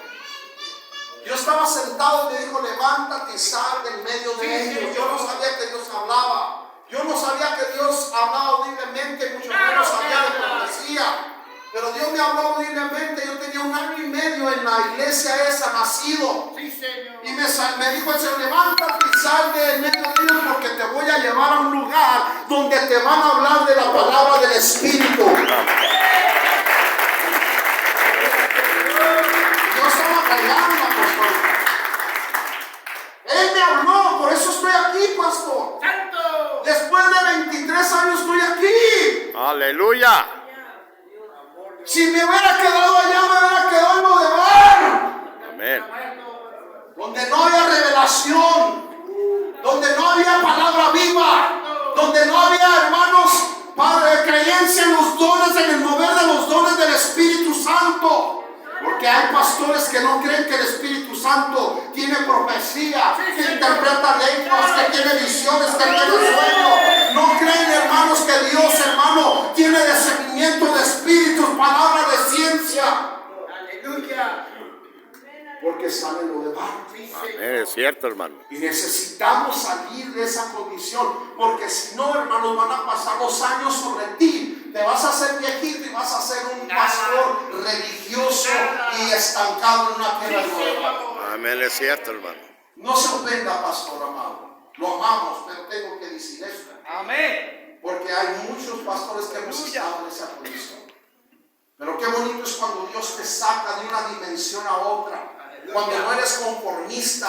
yo estaba sentado y me dijo, levántate y sal del medio de ellos. Yo no sabía que Dios hablaba. Yo no sabía que Dios hablaba audiblemente, mucho menos sabía de profecía. Pero Dios me habló audiblemente. Yo tenía 1 año y medio en la iglesia esa, nacido. Sí, Señor. Y me dijo el Señor, levántate y sal de en medio de ellos porque te voy a llevar a un lugar donde te van a hablar de la palabra del Espíritu. Yo estaba callando, pastor. Él me habló, por eso estoy aquí, pastor. ¡Santo! Después de 23 años estoy aquí. Aleluya. Si me hubiera quedado allá, me hubiera quedado en Lodebar, Amén. donde no había revelación, donde no había palabra viva, donde no había, hermanos, Padre, creencia en los dones, en el mover de los dones del Espíritu Santo. Porque hay pastores que no creen que el Espíritu Santo tiene profecía, que interpreta lenguas, que tiene visiones, que tiene sueños. No creen, hermanos, que Dios, hermano, tiene discernimiento de espíritus, palabra de ciencia. Aleluya. Porque están en lo de barro. Amén. Es cierto, hermano. Y necesitamos salir de esa condición, porque si no, hermanos, van a pasar los años sobre ti. Te vas a hacer viejito y vas a ser un pastor religioso y estancado en una tierra de barro. Amén. Es cierto, hermano. No se ofenda, pastor amado. Lo amamos, pero tengo que decir esto. Amén. Porque hay muchos pastores que hemos estado en esa condición. Pero qué bonito es cuando Dios te saca de una dimensión a otra. Cuando no eres conformista,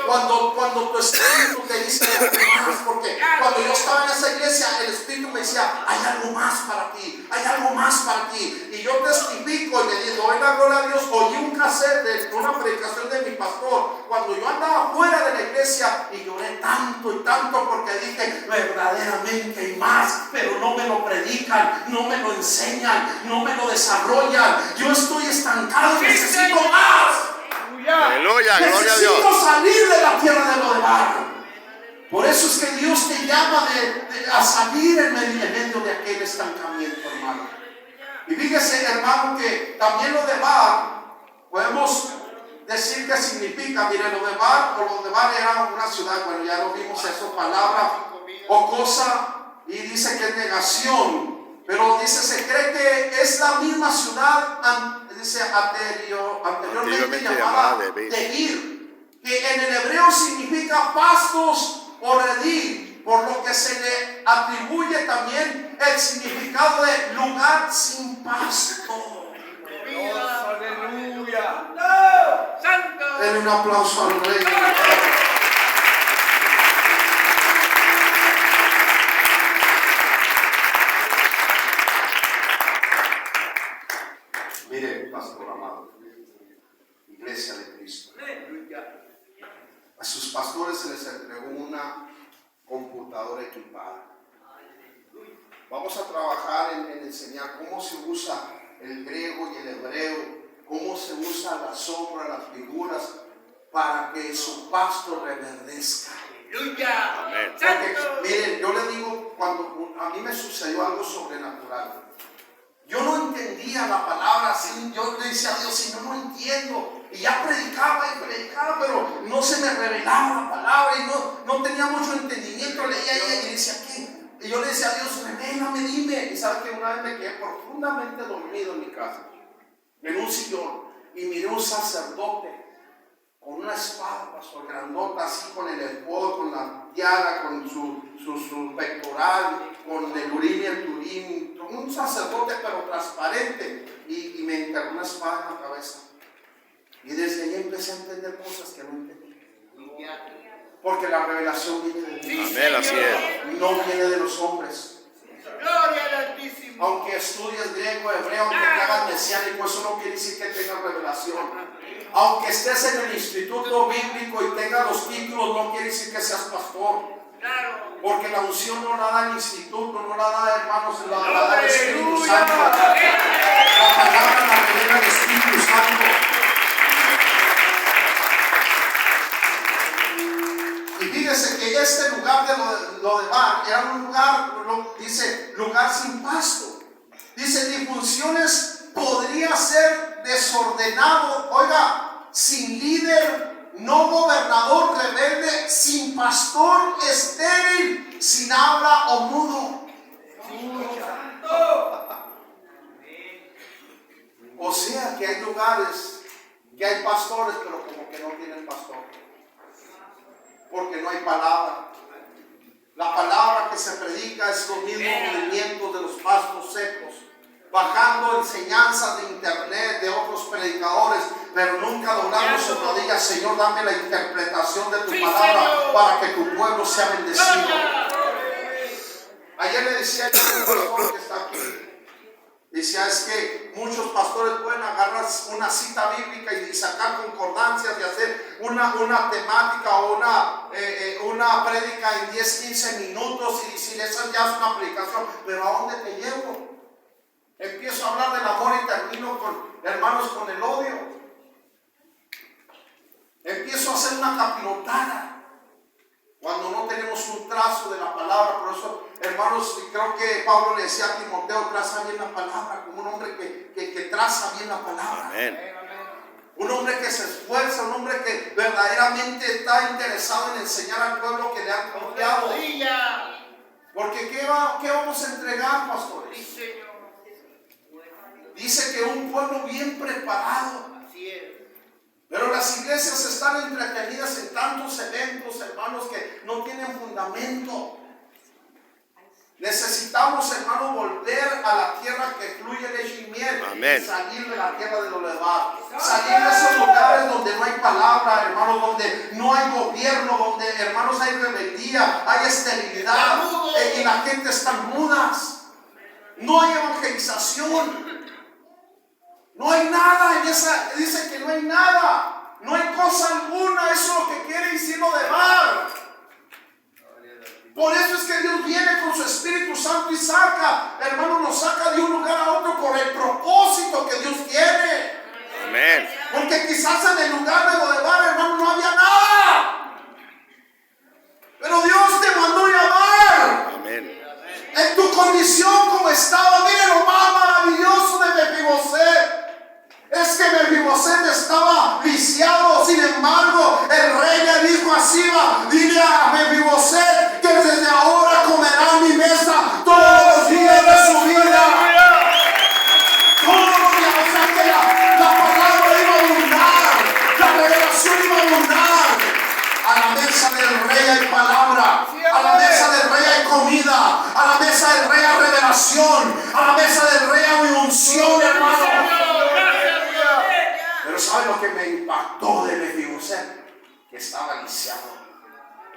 cuando tu espíritu te dice algo más, porque cuando yo estaba en esa iglesia, el espíritu me decía, hay algo más para ti, hay algo más para ti. Y yo testifico y le digo, doy la gloria a Dios. Oí un cassette de una predicación de mi pastor, cuando yo andaba fuera de la iglesia, y lloré tanto y tanto, porque dije, verdaderamente hay más, pero no me lo predican, no me lo enseñan, no me lo desarrollan. Yo estoy estancado, necesito más. Aleluya. Gloria a Dios. Necesito salir de la tierra de Lodebar. Por eso es que Dios te llama a salir en medio de aquel estancamiento, hermano. Y fíjese, hermano, que también Lodebar, podemos decir que significa, mire, Lodebar era una ciudad, bueno, ya lo vimos eso, palabra o cosa, y dice que es negación, pero dice, se cree que es la misma ciudad, dice anteriormente llamada Debir, que en el hebreo significa pastos o redil, por lo que se le atribuye también el significado de lugar sin pasto. Aleluya. Santo. Denle un aplauso al Rey. Mire, pastor amado, Iglesia de Cristo, a sus pastores se les entregó una computadora equipada. Vamos a trabajar en enseñar cómo se usa el griego y el hebreo, cómo se usa la sombra, las figuras, para que su pasto reverdezca. Amén. Porque, miren, yo le digo, cuando a mí me sucedió algo sobrenatural, yo no entendía la palabra así. Yo le decía a Dios, Señor, no entiendo. Y ya predicaba, pero no se me revelaba la palabra y no tenía mucho entendimiento. Leía y decía, ¿qué? Y yo le decía a Dios, revélame, dime. Y sabe que una vez me quedé profundamente dormido en mi casa, en un sillón, y miré un sacerdote con una espada, pastor, grandota, así con el escudo, con la tiara, con su pectoral, con el urín y el turín, un sacerdote pero transparente, y me enterró una espada en la cabeza. Y desde ahí empecé a entender cosas que no entendía. Porque la revelación viene de Dios. Amén, así es. No viene de los hombres. Gloria al Altísimo. Aunque estudies griego, hebreo, aunque te hagas mesiánico, eso no quiere decir que tengas revelación. Aunque estés en el instituto bíblico y tengas los títulos, no quiere decir que seas pastor. Porque la unción no la da el instituto, no la da, hermanos, la da el Espíritu Santo. La palabra la revela el Espíritu Santo. Y fíjese que este lugar de Lodebar era un lugar, dice, lugar sin pasto. Dice, disfunciones, podría ser desordenado, oiga, sin líder, no gobernador, rebelde, sin pastor, estéril, sin habla o mudo. O sea que hay lugares que hay pastores, pero como que no tienen pastor. Porque no hay palabra. La palabra que se predica es los mismos movimientos de los pastos secos, bajando enseñanzas de internet de otros predicadores, pero nunca doblando sus rodillas. Señor, dame la interpretación de tu palabra para que tu pueblo sea bendecido. Ayer le decía yo a un pastor que está aquí, decía, es que muchos pastores pueden agarrar una cita bíblica y sacar concordancias y hacer una temática o una prédica en 10, 15 minutos y si esa ya es una predicación, pero ¿a dónde te llevo? Empiezo a hablar del amor y termino con el odio. Empiezo a hacer una capirotada cuando no tenemos un trazo de la palabra. Por eso, hermanos, creo que Pablo le decía a Timoteo, traza bien la palabra, como un hombre que traza bien la palabra. Amén. Un hombre que se esfuerza, un hombre que verdaderamente está interesado en enseñar al pueblo que le han confiado. Porque ¿qué vamos a entregar, pastores? Sí, Señor. Dice que un pueblo bien preparado. Así es. Pero las iglesias están entretenidas en tantos eventos, hermanos, que no tienen fundamento. Necesitamos, hermanos, volver a la tierra que fluye leche y miel. Amén. Y salir de la tierra de los levados. Salir de esos lugares donde no hay palabra, hermanos, donde no hay gobierno, donde, hermanos, hay rebeldía, hay esterilidad y la gente está mudas. No hay evangelización. No hay nada en esa, dice que no hay nada, no hay cosa alguna, eso es lo que quiere decirlo de mar. Por eso es que Dios viene con su Espíritu Santo y saca, hermano, nos saca de un lugar a otro por el propósito que Dios tiene. Amén. Porque quizás en el lugar de Lodebar, hermano, no había nada. Pero Dios te mandó llamar. Amén. En tu condición como estaba, mire lo más maravilloso de Mefiboset. Es que Mefiboset estaba lisiado, sin embargo, el rey le dijo a Siba, dile a Mefiboset que desde ahora comerá mi mesa todos los días de su vida. Todos los días, o sea que la palabra iba a abundar, la revelación iba a abundar. A la mesa del rey hay palabra, a la mesa del rey hay comida, a la mesa del rey hay revelación, a la mesa del rey hay unción, hermano. Pero ¿sabe lo que me impactó de Mefiboset? Que estaba lisiado.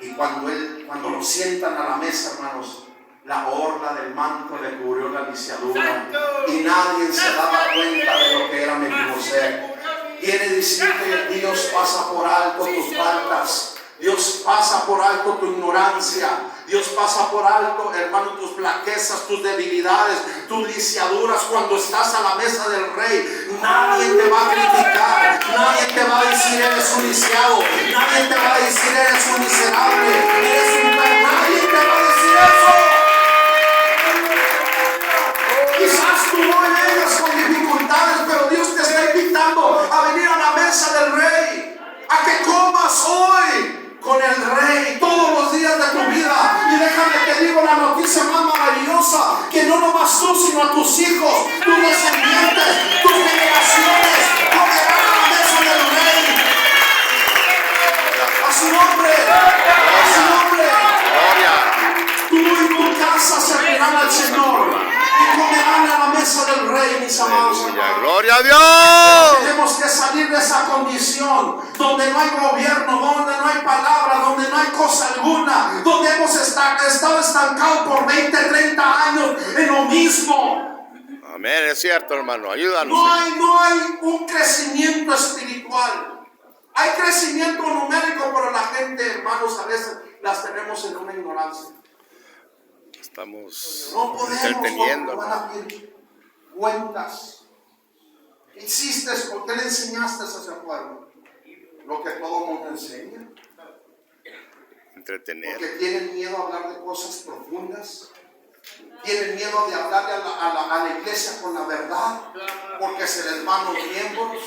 Y cuando lo sientan a la mesa, hermanos, la orla del manto le cubrió la lisiadura. Y nadie se daba cuenta de lo que era Mefiboset. Quiere decir que Dios pasa por alto tus faltas. Dios pasa por alto tu ignorancia. Dios pasa por alto, hermano, tus flaquezas, tus debilidades, tus lisiaduras. Cuando estás a la mesa del rey, nadie te va a criticar, nadie te va a decir eres un lisiado, nadie te va a decir eres un miserable, nadie te va a decir eso. Quizás tú no vengas con dificultades, pero Dios te está invitando a venir a la mesa del rey, a que comas hoy con el rey todos los días de tu vida. Y déjame te digo la noticia más maravillosa, que no nomás tú, sino a tus hijos, tus descendientes, tus generaciones comerán a la mesa del rey. A su nombre, a su nombre. Gloria. Tú y tu casa servirán al Señor y comerán a la mesa del rey, mis amados Aleluya. hermanos. Gloria a Dios. Tenemos que salir de esa condición donde no hay gobierno, donde no hay palabra, donde no hay cosa alguna, donde hemos estado estancados por 20, 30 años en lo mismo. Amén. Es cierto, hermano. Ayúdanos. No hay un crecimiento espiritual. Hay crecimiento numérico, pero la gente, hermanos, a veces las tenemos en una ignorancia. Estamos No podemos, entreteniendo, porque van a pedir cuentas. Insistes, ¿por qué le enseñaste a ese pueblo? Lo que todo el mundo enseña. entretener. Porque tienen miedo a hablar de cosas profundas. Tienen miedo de hablarle a la iglesia con la verdad. Porque se les van los miembros.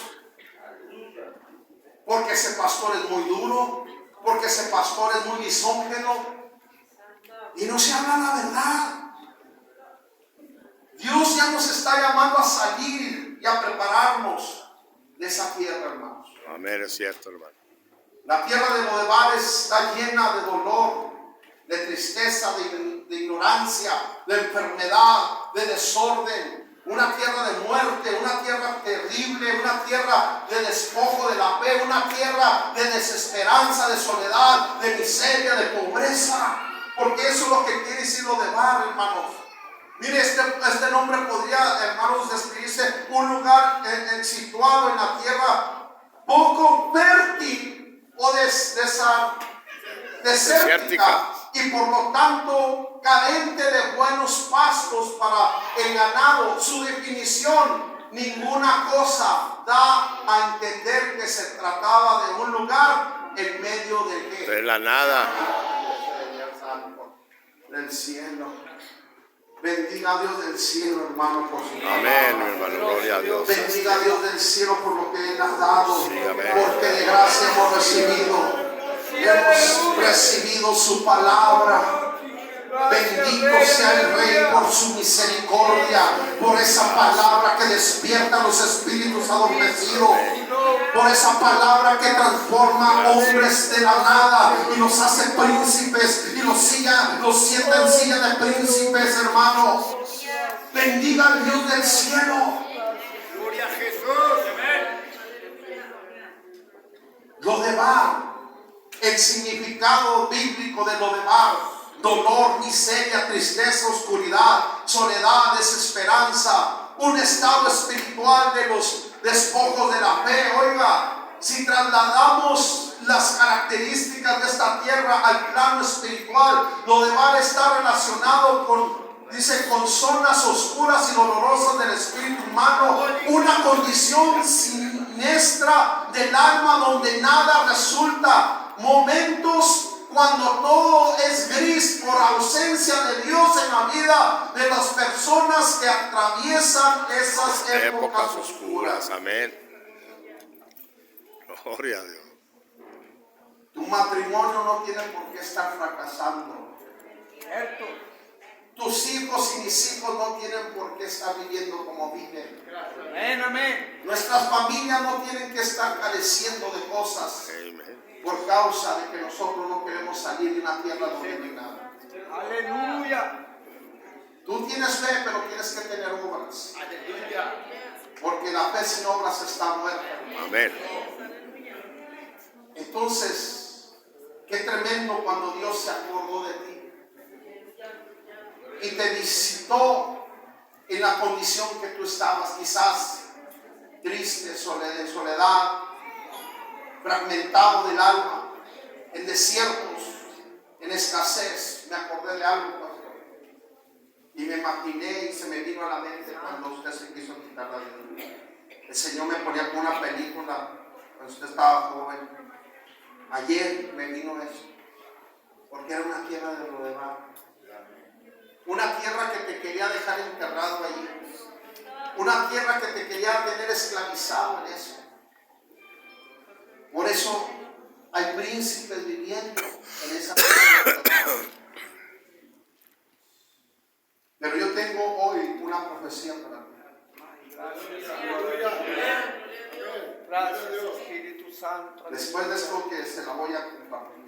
Porque ese pastor es muy duro. Porque ese pastor es muy lisóngeno. Y no se habla la verdad. Dios ya nos está llamando a salir y a prepararnos de esa tierra, hermanos. Amén, es cierto, hermano. La tierra de Lodebar está llena de dolor, de tristeza, de ignorancia, de enfermedad, de desorden. Una tierra de muerte, una tierra terrible, una tierra de despojo de la fe, una tierra de desesperanza, de soledad, de miseria, de pobreza. Porque eso es lo que quiere decir Lodebar, hermanos. Mire, este nombre podría, hermanos, describirse un lugar situado en la tierra poco fértil o desértica y por lo tanto carente de buenos pastos para el ganado. Su definición, ninguna cosa, da a entender que se trataba de un lugar en medio de la nada. Del cielo. Bendiga a Dios del cielo, hermano, por su palabra. Amén, mi hermano, gloria a Dios. Bendiga a Dios del cielo por lo que Él ha dado. Sí, amén. Porque de gracia hemos recibido. Hemos recibido su palabra. Bendito sea el Rey por su misericordia, por esa palabra que despierta los espíritus adormecidos, por esa palabra que transforma hombres de la nada y los hace príncipes y los sienta en silla de príncipes, hermanos. Bendiga al Dios del cielo. Gloria a Jesús. Lodebar, el significado bíblico de Lodebar: dolor, miseria, tristeza, oscuridad, soledad, desesperanza, un estado espiritual de los despojos de la fe. Oiga, si trasladamos las características de esta tierra al plano espiritual, Lodebar está relacionado con zonas oscuras y dolorosas del espíritu humano, una condición siniestra del alma donde nada resulta, momentos cuando todo es gris por ausencia de Dios en la vida de las personas que atraviesan esas épocas oscuras. Amén. Gloria a Dios. Tu matrimonio no tiene por qué estar fracasando. Cierto. Tus hijos y mis hijos no tienen por qué estar viviendo como viven. Amén, amén. Nuestras familias no tienen que estar careciendo de cosas Amén. por causa de que nosotros no queremos salir de una tierra donde no hay nada. Aleluya. Tú tienes fe, pero tienes que tener obras. Aleluya. Porque la fe sin obras está muerta. Amén. Entonces, qué tremendo cuando Dios se acordó de ti y te visitó en la condición que tú estabas, quizás triste, en soledad, fragmentado del alma, en desiertos, en escasez. Me acordé de algo, pastor, y me imaginé y se me vino a la mente cuando usted se quiso quitar la vida. El Señor me ponía con una película cuando usted estaba joven. Ayer me vino eso, porque era una tierra de Lodebar, una tierra que te quería dejar enterrado allí, una tierra que te quería tener esclavizado en eso. Por eso hay príncipes viviendo en esa tierra. Pero yo tengo hoy una profecía para ti. Gracias, Espíritu Santo. Después de esto que se la voy a compartir.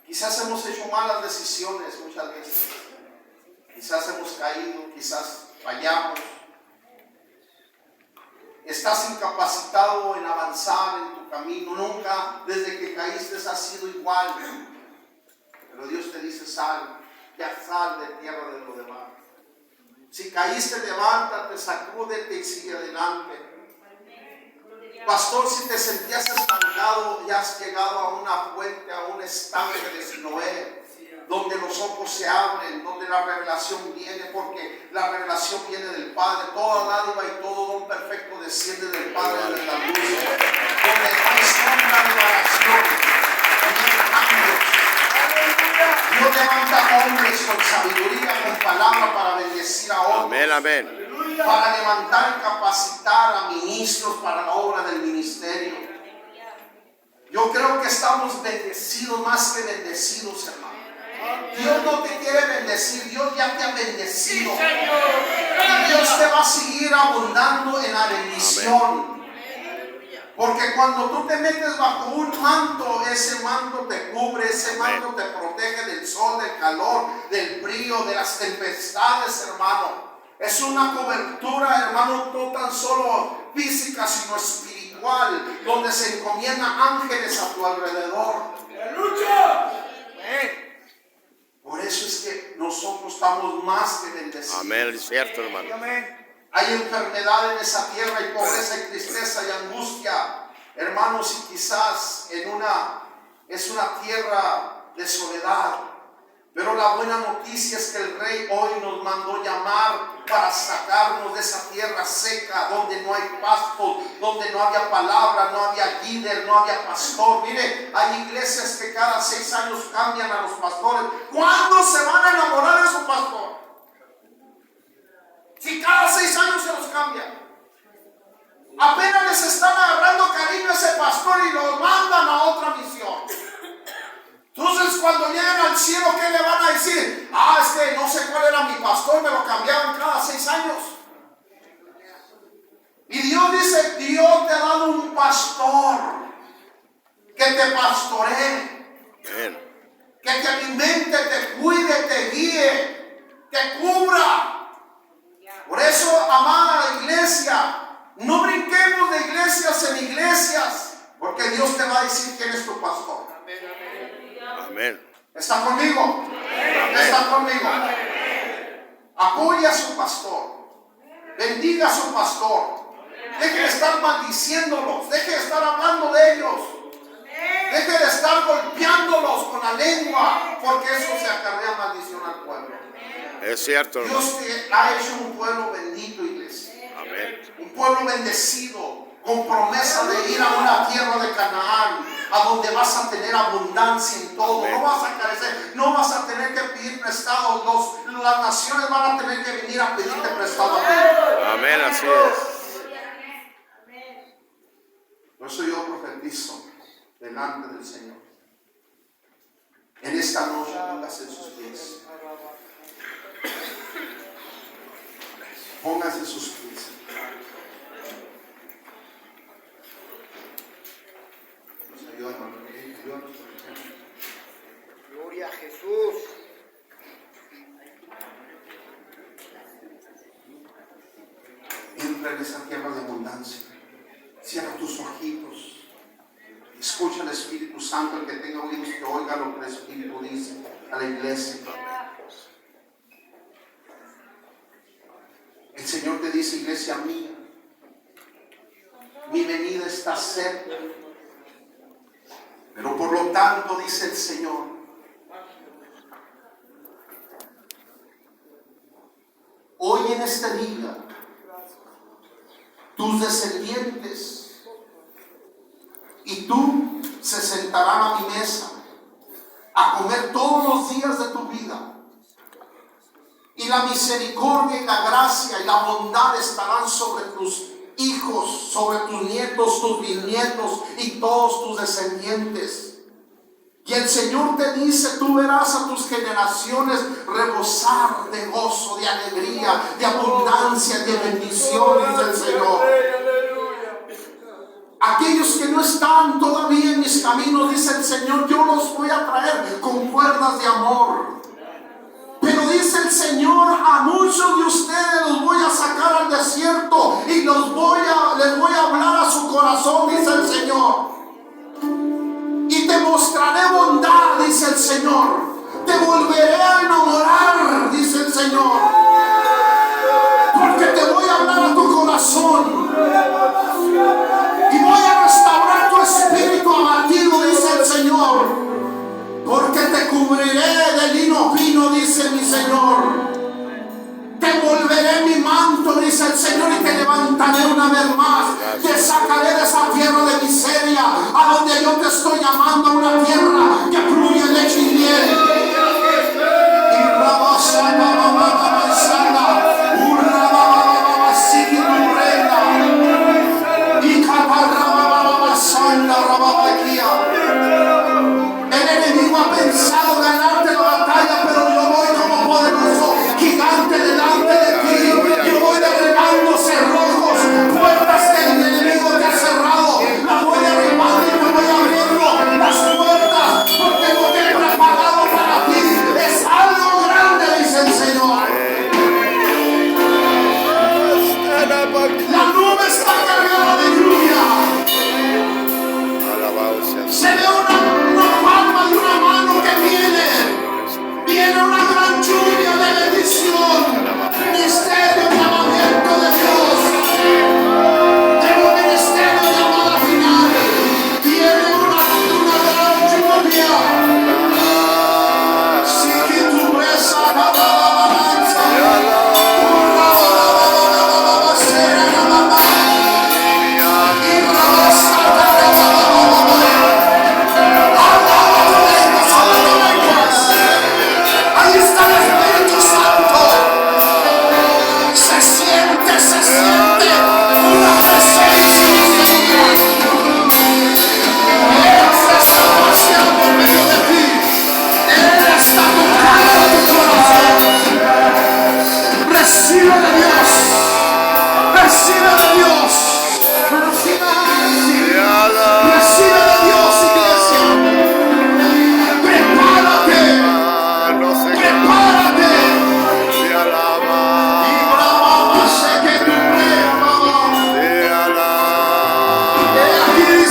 Quizás hemos hecho malas decisiones muchas veces. Quizás hemos caído, quizás fallamos. Estás incapacitado en avanzar en tu camino. Nunca desde que caíste has sido igual. Pero Dios te dice: sal, ya sal de tierra de Lodebar. Si caíste, levántate, sacúdete y sigue adelante. Pastor, si te sentías estancado, ya has llegado a una fuente, a un estanque de Siloé, donde los ojos se abren, donde la revelación viene, porque la revelación viene del Padre. Toda dádiva y todo don perfecto desciende del Padre de la luz, donde no hay sombra de oración, ni hay cambios. Dios levanta hombres con sabiduría, con palabra para bendecir a otros. Amén, amén. Para levantar y capacitar a ministros para la obra del ministerio. Yo creo que estamos bendecidos más que bendecidos, hermano. Dios no te quiere bendecir, Dios ya te ha bendecido. Y Dios te va a seguir abundando en la bendición. Porque cuando tú te metes bajo un manto, ese manto te cubre, ese manto te protege del sol, del calor, del frío, de las tempestades, hermano. Es una cobertura, hermano, no tan solo física, sino espiritual, donde se encomiendan ángeles a tu alrededor. estamos más que bendecidos. Amén, es cierto, hermano. Amén. Hay enfermedad en esa tierra y pobreza y tristeza y angustia, hermanos, y quizás es una tierra de soledad. Pero la buena noticia es que el Rey hoy nos mandó llamar para sacarnos de esa tierra seca, donde no hay pasto, donde no había palabra, no había líder, no había pastor. Mire, hay iglesias que cada 6 años cambian a los pastores. ¿Cuándo se van a enamorar de su pastor? Si cada 6 años se los cambian. Apenas les están agarrando cariño a ese pastor y los mandan a otra misión. Entonces cuando lleguen al cielo, ¿qué le van a decir? Es que no sé cuál era mi pastor, me lo cambiaban cada 6 años. Y Dios dice, Dios te ha dado un pastor que te pastoree, que te alimente, te cuide, te guíe, te cubra. Por eso, amada iglesia, no brinquemos de iglesias en iglesias, porque Dios te va a decir quién es tu pastor. Amén. ¿Está conmigo? ¿Está conmigo? Apoya a su pastor. Bendiga a su pastor. Deje de estar maldiciéndolos. Deje de estar hablando de ellos. Deje de estar golpeándolos con la lengua, porque eso se acarrea maldición al pueblo. Es cierto, hermano. Dios te ha hecho un pueblo bendito, iglesia. Amén. Un pueblo bendecido, con promesa de ir a una tierra de Canaán, a donde vas a tener abundancia en todo. Amén. No vas a carecer, no vas a tener que pedir prestado. Las naciones van a tener que venir a pedirte prestado a ti. Amén, así es. Por eso yo profetizo delante del Señor. En esta noche póngase en sus pies. Póngase en sus pies. Nos ayuda, hermano. Ayúdanos. Gloria a Jesús. Entra en esa tierra de abundancia. Cierra tus ojitos. Escucha al Espíritu Santo. El que tenga oídos que oiga lo que el Espíritu dice a la iglesia. El Señor te dice, iglesia mía, mi venida está cerca. Pero por lo tanto, dice el Señor, hoy en este día, tus descendientes y tú se sentarán a mi mesa a comer todos los días de tu vida. Y la misericordia y la gracia y la bondad estarán sobre tus hijos, sobre tus nietos, tus bisnietos y todos tus descendientes. Y el Señor te dice, tú verás a tus generaciones rebosar de gozo, de alegría, de abundancia, de bendiciones del Señor. Aquellos que no están todavía en mis caminos, dice el Señor, yo los voy a traer con cuerdas de amor. Pero dice el Señor, a muchos de ustedes los voy a sacar al desierto y les voy a hablar a su corazón, dice el Señor. Y te mostraré bondad, dice el Señor. Te volveré a enamorar, dice el Señor. Porque te voy a hablar a tu corazón. Y voy a restaurar tu espíritu abatido, dice el Señor. Porque te cubriré de lino fino, dice mi Señor. Te volveré mi manto, dice el Señor, y te levantaré una vez más. Te sacaré de esa tierra de miseria, a donde yo te estoy llamando, a una tierra que